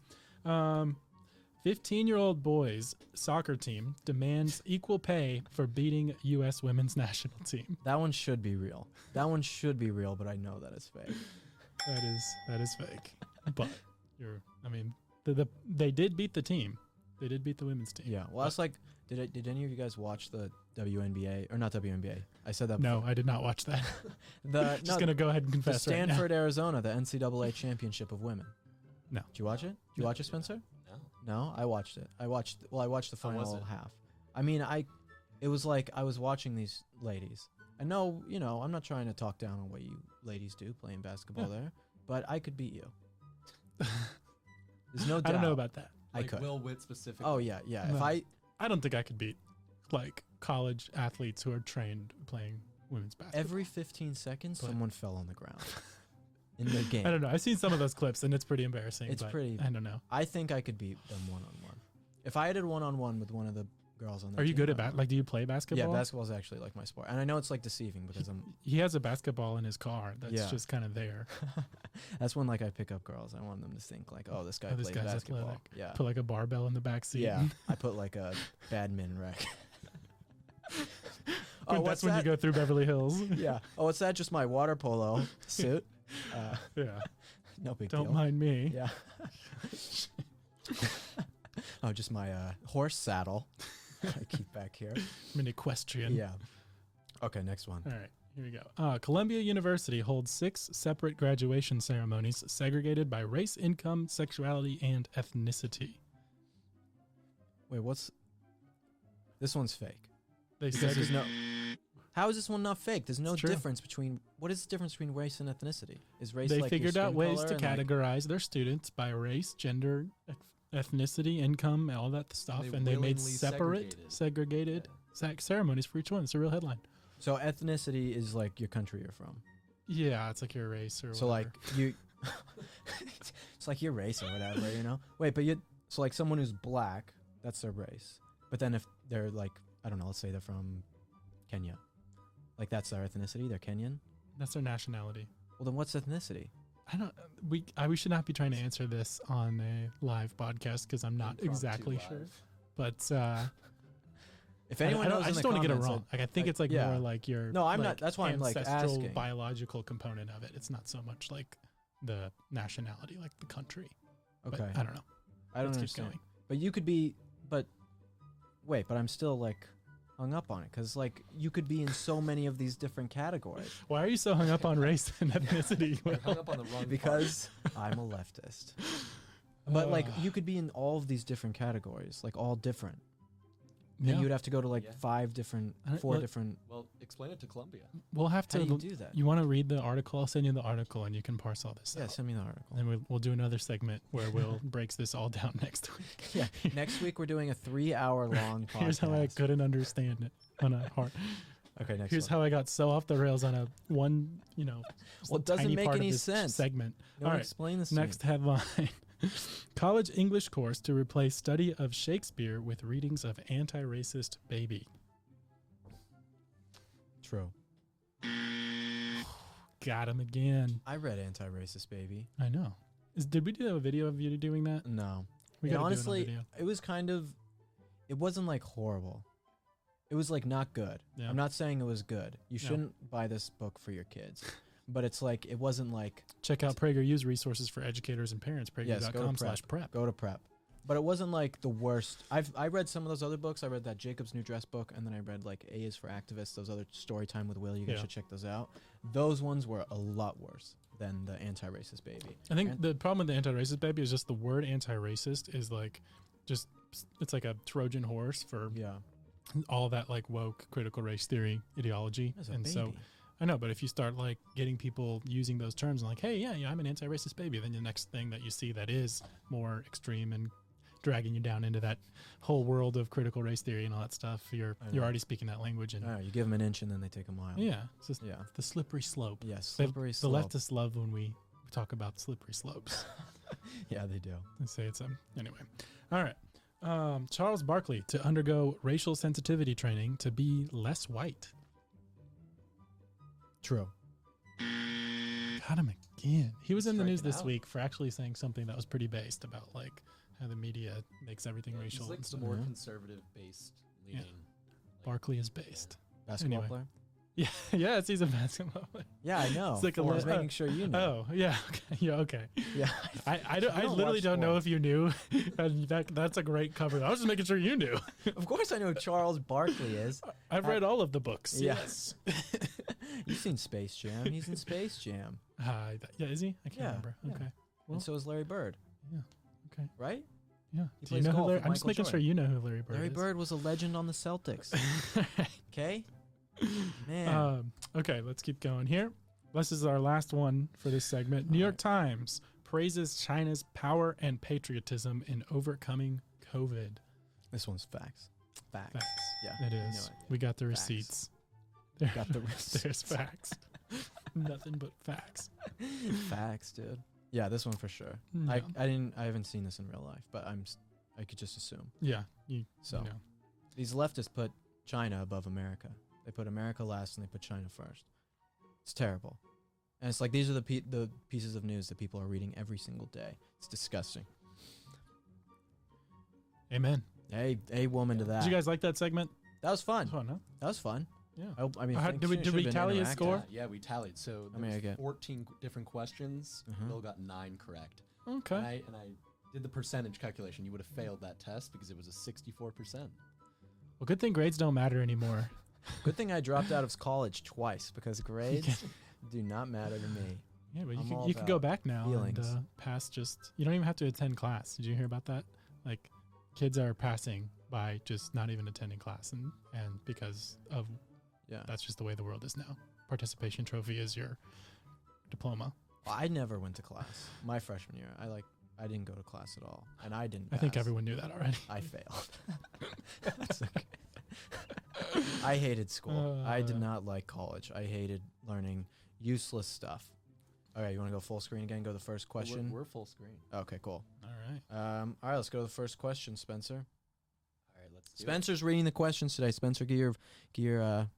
B: 15-year-old boys soccer team demands equal pay for beating U.S. women's national team.
A: That one should be real. That one should be real, but I know that it's fake.
B: That is fake. But they did beat the team. They did beat the women's team.
A: Yeah. Well, that's like. Did any of you guys watch the WNBA or not WNBA? I said that.
B: No, I did not watch that.
A: The
B: Just gonna go ahead and
A: the
B: confess right now.
A: Stanford, Arizona, the NCAA championship of women.
B: No.
A: Did you watch it? Did you watch it, Spencer?
C: no.
A: No, I watched it. I watched the
C: How was
A: final
C: it?
A: half. I mean, it was like I was watching these ladies. I know, I'm not trying to talk down on what you ladies do playing basketball there, but I could beat you. There's no doubt.
B: I don't know about that.
A: I
C: Like
A: could.
C: Will Witt specifically.
A: Oh yeah, yeah.
B: No.
A: If
B: I don't think I could beat like college athletes who are trained playing women's basketball.
A: every 15 seconds
B: But-
A: someone fell on the ground in the game.
B: I don't know. I've seen some of those clips and it's pretty embarrassing.
A: It's
B: but
A: pretty-
B: I don't know.
A: I think I could beat them one-on-one. If I did one-on-one with one of the girls on the
B: Are you
A: team,
B: good at
A: I
B: that? Like, do you play
A: Yeah,
B: basketball?
A: basketball is actually like my sport, and I know it's like deceiving because
B: He has a basketball in his car that's
A: Yeah.
B: just kind of there.
A: that's when like I pick up girls. I want them to think like, oh, this guy
B: Oh, this
A: plays
B: guy's
A: basketball.
B: athletic.
A: Yeah,
B: Put like a barbell in the back seat.
A: yeah. I put like a badminton racket.
B: But
A: what's
B: that's when
A: that?
B: you go through Beverly Hills.
A: Yeah. Oh, what's that? Just my water polo suit.
B: Yeah.
A: No big
B: Don't
A: deal.
B: mind me.
A: Yeah. Oh, just my horse saddle. I keep back here.
B: I'm an equestrian.
A: Yeah. Okay, next one.
B: All right, here we go. Columbia University holds 6 separate graduation ceremonies segregated by race, income, sexuality, and ethnicity.
A: Wait, what's this one's fake?
B: They
A: Because there's
B: segregate.
A: no. How is this one not fake? There's no
B: It's true.
A: difference between. What is the difference between race and ethnicity? Is race
B: They
A: like your
B: figured out
A: skin
B: ways
A: color
B: to
A: and, like-
B: categorize their students by race, gender, ethnicity, income, all that stuff,
C: They
B: and they made
C: willingly
B: separate, segregated ceremonies for each one. It's a real headline.
A: So ethnicity is like your country you're from.
B: Yeah, it's like your race or
A: So
B: whatever.
A: like you, it's like your race or whatever, Wait, but so like someone who's black, that's their race. But then if they're like, I don't know, let's say they're from Kenya, like that's their ethnicity. They're Kenyan.
B: That's their nationality.
A: Well, then what's ethnicity?
B: I don't. We should not be trying to answer this on a live podcast because I'm not
C: Impromptu
B: exactly
C: live.
B: sure. But
A: If anyone knows,
B: I
A: in
B: just
A: the
B: don't want to get it
A: comments,
B: wrong. Like I think
A: like,
B: it's like
A: yeah.
B: more like your
A: No, I'm
B: like,
A: not- that's why I'm, like,
B: ancestral
A: asking.
B: biological component of it. It's not so much like the nationality, like the country. But
A: okay,
B: I don't know.
A: I don't
B: Let's
A: understand.
B: keep going.
A: But you could be, but wait, but I'm still like hung up on it because like you could be in so many of these different categories
B: Why are you so hung up on race and ethnicity?
C: You're
B: Will?
C: hung up on the wrong
A: because I'm a leftist. But like
B: Ugh.
A: you could be in all of these different categories, like all different.
B: Yeah.
A: And you'd have to go to like
C: Yeah.
A: 5 different,
B: I don't-
A: 4
B: look-
A: different.
C: part. Well, explain it to Columbia.
B: We'll have
A: How
B: to.
A: do you do that?
B: You want to read the article? I'll send you the article, and you can parse all this
A: Yeah,
B: out.
A: send me the article.
B: And we'll do another segment where Will breaks this all down next week.
A: Yeah, next week we're doing a 3-hour long podcast.
B: Here's how I couldn't understand it on a hard.
A: Okay, next
B: Here's
A: one.
B: how I got so off the rails on a one, just
A: Well,
B: a
A: it doesn't
B: tiny
A: make
B: part
A: any
B: of this
A: sense.
B: segment.
A: No,
B: all right,
A: explain this.
B: next
A: to me.
B: headline: College English course to replace study of Shakespeare with readings of anti-racist Baby.
A: True.
B: Got him again.
A: I read Anti-Racist Baby.
B: I know. Did we do a video of you doing that?
A: No.
B: We
A: And
B: gotta
A: honestly,
B: do it on video.
A: it was kind of. It wasn't like horrible. It was like not good.
B: Yeah.
A: I'm not saying it was good. You
B: No.
A: shouldn't buy this book for your kids. but it's like it wasn't like
B: Check out PragerU's resources for educators and parents.
A: Yes, go to
B: PragerU.com/prep.
A: go to prep. But it wasn't like the worst. I read some of those other books. I read that Jacob's New Dress book, and then I read like A is for Activists. Those other Story Time with Will. You guys
B: Yeah.
A: should check those out. Those ones were a lot worse than the Anti-Racist Baby.
B: I think the problem with the anti-racist baby is just the word anti-racist is like just it's like a Trojan horse for
A: Yeah,
B: all that like woke critical race theory ideology.
A: as a
B: And
A: baby.
B: so I know, but if you start like getting people using those terms and like, hey, yeah, I'm an anti-racist baby, then the next thing that you see that is more extreme and dragging you down into that whole world of critical race theory and all that stuff, you're
A: I know.
B: already speaking that language. And
A: You give them an inch and then they take a mile.
B: yeah, it's just
A: Yeah.
B: the slippery slope.
A: Yes.
B: They-
A: Slippery
B: The
A: slope.
B: leftists love when we talk about slippery slopes.
A: Yeah, they do.
B: And say it's anyway. All right. Charles Barkley to undergo racial sensitivity training to be less white.
A: True.
B: Got him again. He was in the news
C: Striking
B: this
C: out.
B: week for actually saying something that was pretty based about like how the media makes everything racial.
C: He's like
B: and
C: the
B: stuff.
C: more
A: Yeah.
C: conservative based leaning. like,
B: Barkley is based.
A: Basketball
B: Anyway.
A: player.
B: Yeah, yes, he's a basketball player.
A: Yeah, I know.
B: It's like a
A: I was
B: li-
A: making sure you know.
B: Oh, yeah, okay, yeah, okay.
A: Yeah.
B: I
A: You
B: literally
A: watch
B: don't know
A: sport.
B: if you knew, and that's a great cover. I was just making sure you knew.
A: Of course, I know who Charles Barkley is.
B: I've read all of the books.
A: Yeah.
B: Yes.
A: You've seen Space Jam. He's in Space Jam.
B: Yeah, is he? I can't
A: Yeah,
B: remember.
A: yeah.
B: Okay. Well,
A: And so is Larry Bird.
B: yeah. Okay.
A: Right?
B: Yeah.
A: He
B: Do you
A: plays
B: know who
A: golf
B: Larry?
A: with
B: I'm just
A: Michael
B: making sure
A: Jordan.
B: you know who Larry Bird
A: Larry
B: is.
A: Bird was a legend on the Celtics. Okay? Man.
B: Okay, let's keep going here. This is our last one for this segment. New York Times praises China's power and patriotism in overcoming COVID.
A: This one's facts. Facts.
B: Facts.
A: Yeah.
B: It
A: no
B: is.
A: idea.
B: We got the
A: Facts.
B: receipts.
A: Got the receipts.
B: There's facts. Nothing but facts.
A: Facts, dude. Yeah, this one for sure.
B: Yeah.
A: I haven't seen this in real life, but I could just assume.
B: Yeah. You
A: So
B: know.
A: these leftists put China above America. They put America last and they put China first. It's terrible. And it's like these are the pieces of news that people are reading every single day. It's disgusting.
B: Amen.
A: Hey, woman to that.
B: Did you guys like that segment?
A: That was fun.
B: Fun, huh?
A: That was fun.
B: Yeah.
A: I mean,
B: How-
A: things
B: did we
A: should've been
B: tally his
A: interactive.
B: score?
C: Yeah, we tallied. So
A: How
C: there
A: many I
C: was
A: get?
C: 14 different questions.
A: Mhm.
C: Bill got 9 correct.
B: Okay.
C: And I did the percentage calculation. You would have failed that test because it was a 64%.
B: Well, good thing grades don't matter anymore.
A: Good thing I dropped out of college twice because grades do not matter to me.
B: Yeah, but
A: I'm all
B: you could go
A: about
B: back now
A: feelings.
B: and pass just. You don't even have to attend class. Did you hear about that? Like, kids are passing by just not even attending class, and because of
A: Yeah.
B: that's just the way the world is now. Participation trophy is your diploma.
A: I never went to class my freshman year. I didn't go to class at all, and I didn't.
B: I think
A: pass.
B: everyone knew that already.
A: I failed. That's okay. I hated school. I did not like college. I hated learning useless stuff. All right, you want to go full screen again? Go to the first question.
C: We're full screen.
A: Okay, cool.
B: All right.
A: All right, let's go to the first question, Spencer.
C: All right, let's do
A: Spencer's reading the questions today. Spencer, get your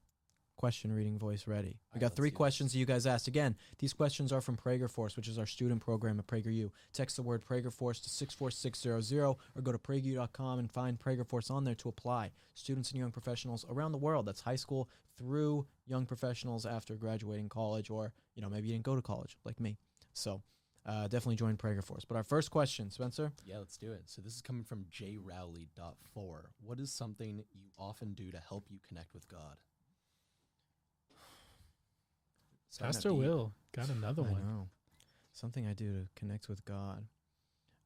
A: question reading voice ready. We
C: Alright,
A: got
C: let's
A: 3
C: do
A: questions that you guys asked. Again, these questions are from Prager Force, which is our student program at PragerU. Text the word Prager Force to 64600 or go to prageru.com and find Prager Force on there to apply. Students and young professionals around the world. That's high school through young professionals after graduating college, or maybe you didn't go to college like me. So definitely join Prager Force. But our first question, Spencer.
C: Yeah, let's do it. So this is coming from jrowley.4. What is something you often do to help you connect with God?
B: Pastor Will got another
A: I
B: one.
A: know. Something I do to connect with God.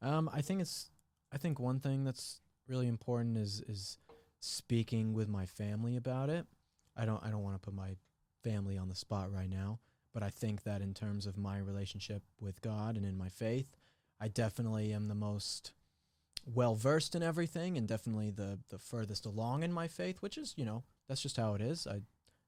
A: I think one thing that's really important is speaking with my family about it. I don't want to put my family on the spot right now, but I think that in terms of my relationship with God and in my faith, I definitely am the most well versed in everything, and definitely the furthest along in my faith, which is, that's just how it is.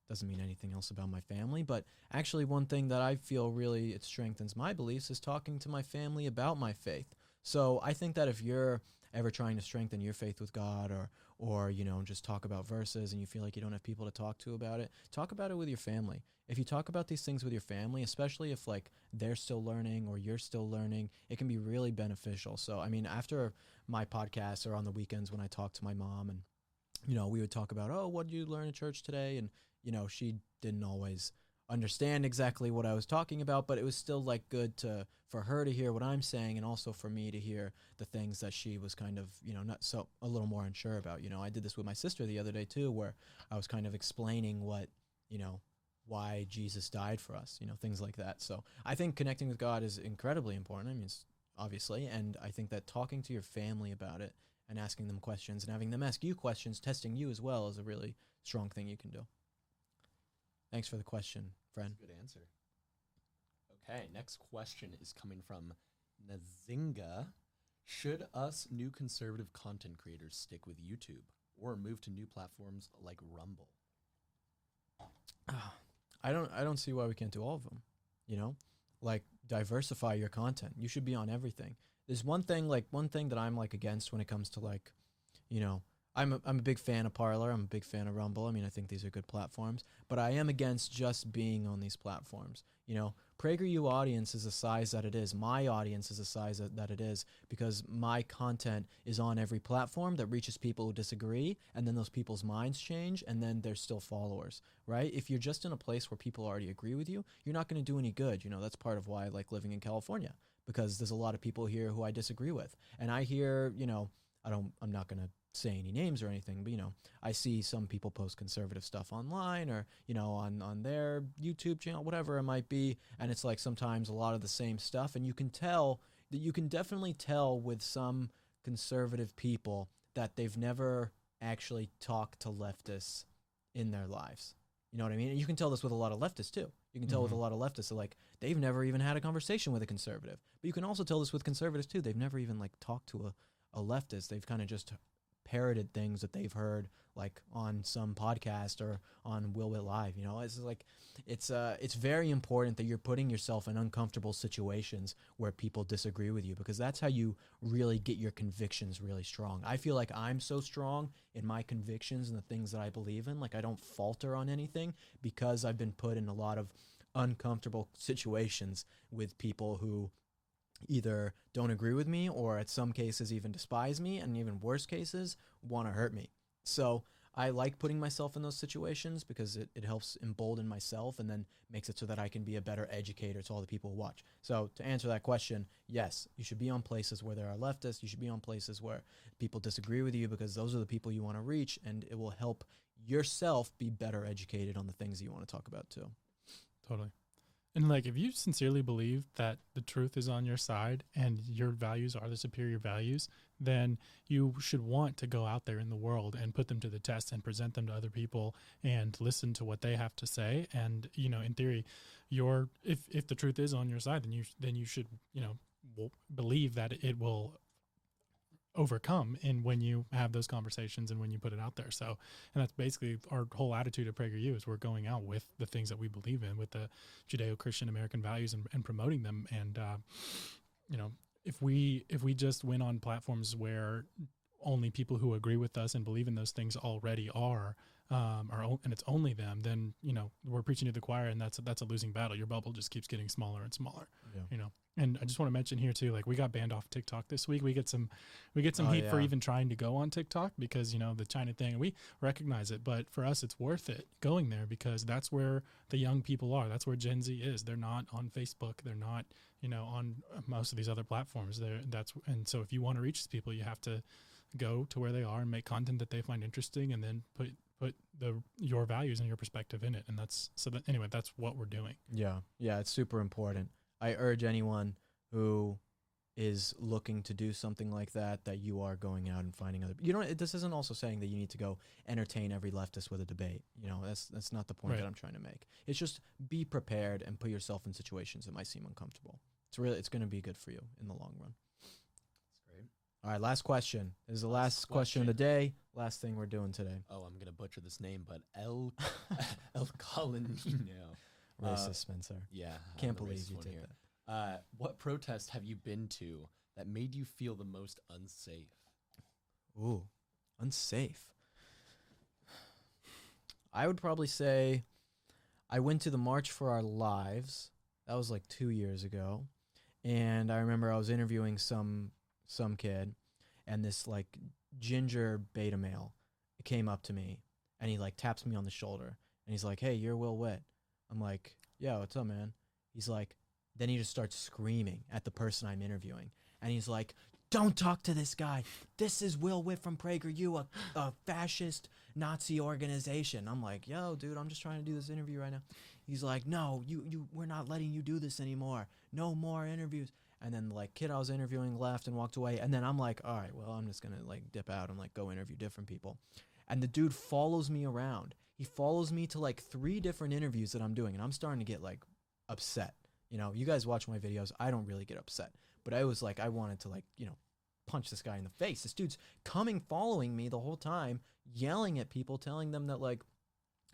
A: Doesn't mean anything else about my family, but actually one thing that I feel really it strengthens my beliefs is talking to my family about my faith. So I think that if you're ever trying to strengthen your faith with God, or just talk about verses and you feel like you don't have people to talk to about it, talk about it with your family. If you talk about these things with your family, especially if like they're still learning or you're still learning, it can be really beneficial. So I mean, after my podcast or on the weekends when I talk to my mom, and we would talk about, oh, what did you learn at church today? And she didn't always understand exactly what I was talking about, but it was still like good to for her to hear what I'm saying, and also for me to hear the things that she was kind of, not so a little more unsure about. I did this with my sister the other day too, where I was kind of explaining what, why Jesus died for us, things like that. So I think connecting with God is incredibly important. I mean, obviously, and I think that talking to your family about it and asking them questions and having them ask you questions, testing you as well, is a really strong thing you can do. Thanks for the question, friend.
C: Good answer. Okay, next question is coming from Nazinga. Should us new conservative content creators stick with YouTube or move to new platforms like Rumble?
A: I don't see why we can't do all of them. Like diversify your content. You should be on everything. There's one thing that I'm like against when it comes to like, I'm a big fan of Parler. I'm a big fan of Rumble. I mean, I think these are good platforms, but I am against just being on these platforms. PragerU audience is the size that it is. My audience is the size that it is because my content is on every platform that reaches people who disagree, and then those people's minds change, and then they're still followers, right? If you're just in a place where people already agree with you, you're not going to do any good. That's part of why I like living in California, because there's a lot of people here who I disagree with. And I hear, I'm not going to say any names or anything, but I see some people post conservative stuff online or on their YouTube channel, whatever it might be, and it's like sometimes a lot of the same stuff, and you can definitely tell with some conservative people that they've never actually talked to leftists in their lives. You know what I mean? And you can tell this with a lot of leftists too. You can tell with a lot of leftists that like they've never even had a conversation with a conservative. But you can also tell this with conservatives too. They've never even like talked to a leftist. They've kind of just parroted things that they've heard like on some podcast or on Will It Live. It's like it's very important that you're putting yourself in uncomfortable situations where people disagree with you, because that's how you really get your convictions really strong. I feel like I'm so strong in my convictions and the things that I believe in, like I don't falter on anything, because I've been put in a lot of uncomfortable situations with people who either don't agree with me or at some cases even despise me, and even worse cases want to hurt me. So I like putting myself in those situations because it helps embolden myself and then makes it so that I can be a better educator to all the people who watch. So to answer that question, yes, you should be on places where there are leftists. You should be on places where people disagree with you, because those are the people you want to reach, and it will help yourself be better educated on the things that you want to talk about too.
B: Totally. And like, if you sincerely believe that the truth is on your side and your values are the superior values, then you should want to go out there in the world and put them to the test and present them to other people and listen to what they have to say. And, in theory, if the truth is on your side, then you should, believe that it will overcome in when you have those conversations and when you put it out there. So, and that's basically our whole attitude at PragerU, is we're going out with the things that we believe in, with the Judeo-Christian American values, and promoting them. And, if we just went on platforms where only people who agree with us and believe in those things already are, and it's only them, then, we're preaching to the choir, and that's a losing battle. Your bubble just keeps getting smaller and smaller, And I just want to mention here too, like, we got banned off TikTok this week. We get some heat for even trying to go on TikTok because, the China thing, and we recognize it, but for us, it's worth it going there because that's where the young people are. That's where Gen Z is. They're not on Facebook. They're not, on most of these other platforms. And so if you want to reach these people, you have to go to where they are and make content that they find interesting, and then put your values and your perspective in it. And that's what we're doing. Yeah,
A: it's super important. I urge anyone who is looking to do something like that you are going out and finding other. This isn't also saying that you need to go entertain every leftist with a debate. That's not the point that I'm trying to make. It's just be prepared and put yourself in situations that might seem uncomfortable. It's going to be good for you in the long run.
C: That's great.
A: All right, last question. This is the last question of the day. Last thing we're doing today.
C: Oh, I'm going to butcher this name, but El Colinino.
A: Racist, Spencer.
C: Yeah.
A: Can't believe you did that.
C: What protest have you been to that made you feel the most unsafe?
A: Ooh, unsafe. I would probably say I went to the March for Our Lives. That was like 2 years ago. And I remember I was interviewing some kid, and this like ginger beta male came up to me, and he like taps me on the shoulder, and he's like, "Hey, you're Will Witt." I'm like, yeah, what's up, man? He's like, then he just starts screaming at the person I'm interviewing. And he's like, don't talk to this guy. This is Will Witt from PragerU, a fascist Nazi organization. I'm like, yo, dude, I'm just trying to do this interview right now. He's like, no, we're not letting you do this anymore. No more interviews. And then like kid I was interviewing left and walked away. And then I'm like, all right, well, I'm just going to like dip out and like go interview different people. And the dude follows me around. He follows me to like 3 different interviews that I'm doing. And I'm starting to get like upset. You know, you guys watch my videos. I don't really get upset. But I was like, I wanted to like, you know, punch this guy in the face. This dude's following me the whole time, yelling at people, telling them that like,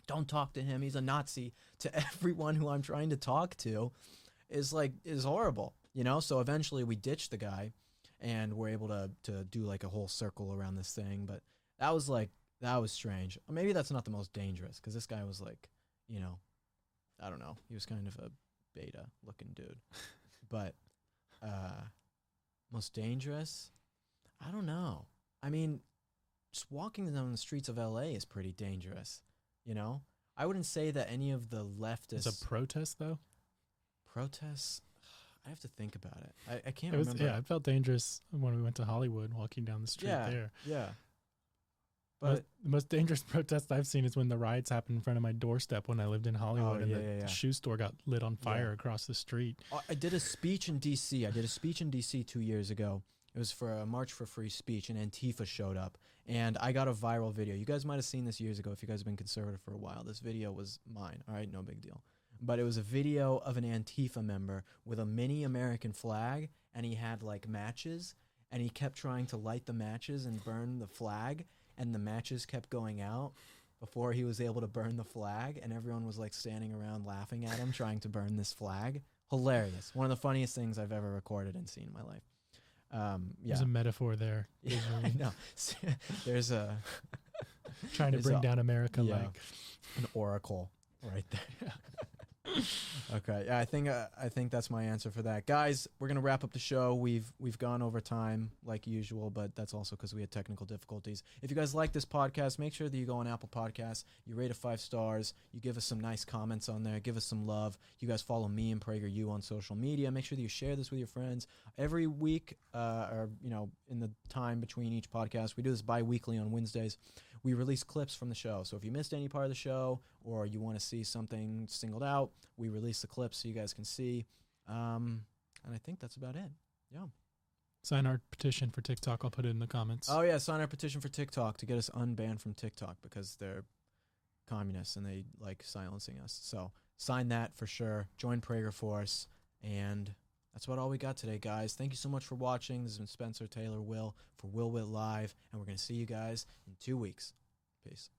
A: don't talk to him. He's a Nazi to everyone who I'm trying to talk to is horrible, you know? So eventually we ditched the guy and we're able to do like a whole circle around this thing. But that was strange. Maybe that's not the most dangerous because this guy was like, you know, I don't know. He was kind of a beta looking dude, but most dangerous, I don't know. I mean, just walking down the streets of LA is pretty dangerous, you know? I wouldn't say that any of the leftists...
B: It's a protest, though?
A: Protests? I have to think about it. I can't
B: It was,
A: remember.
B: yeah, it felt dangerous when we went to Hollywood, walking down the street there.
A: Yeah. But
B: The most dangerous protest I've seen is when the riots happened in front of my doorstep when I lived in Hollywood, and the shoe store got lit on fire across the street.
A: I did a speech in D.C. 2 years ago. It was for a March for Free Speech, and Antifa showed up, and I got a viral video. You guys might have seen this years ago if you guys have been conservative for a while. This video was mine, all right? No big deal. But it was a video of an Antifa member with a mini American flag, and he had, like, matches, and he kept trying to light the matches and burn the flag, and the matches kept going out before he was able to burn the flag, and everyone was, like, standing around laughing at him trying to burn this flag. Hilarious. One of the funniest things I've ever recorded and seen in my life.
B: There's a metaphor there.
A: Yeah, I know. There's a
B: trying to bring down America like
A: an oracle right there. Okay, yeah, I think that's my answer for that, guys. We're gonna wrap up the show. We've gone over time like usual, but that's also because we had technical difficulties. If you guys like this podcast, make sure that you go on Apple Podcasts, you rate it 5 stars, you give us some nice comments on there, give us some love. You guys follow me and PragerU on social media. Make sure that you share this with your friends every week, or you know, in the time between each podcast. We do this bi-weekly on Wednesdays. We release clips from the show. So if you missed any part of the show or you want to see something singled out, we release the clips so you guys can see. And I think that's about it. Yeah.
B: Sign our petition for TikTok. I'll put it in the comments.
A: Oh, yeah. Sign our petition for TikTok to get us unbanned from TikTok because they're communists and they like silencing us. So sign that for sure. Join Prager Force. And that's about all we got today, guys. Thank you so much for watching. This has been Spencer, Taylor, Will for Will Witt Live. And we're going to see you guys in 2 weeks. Peace.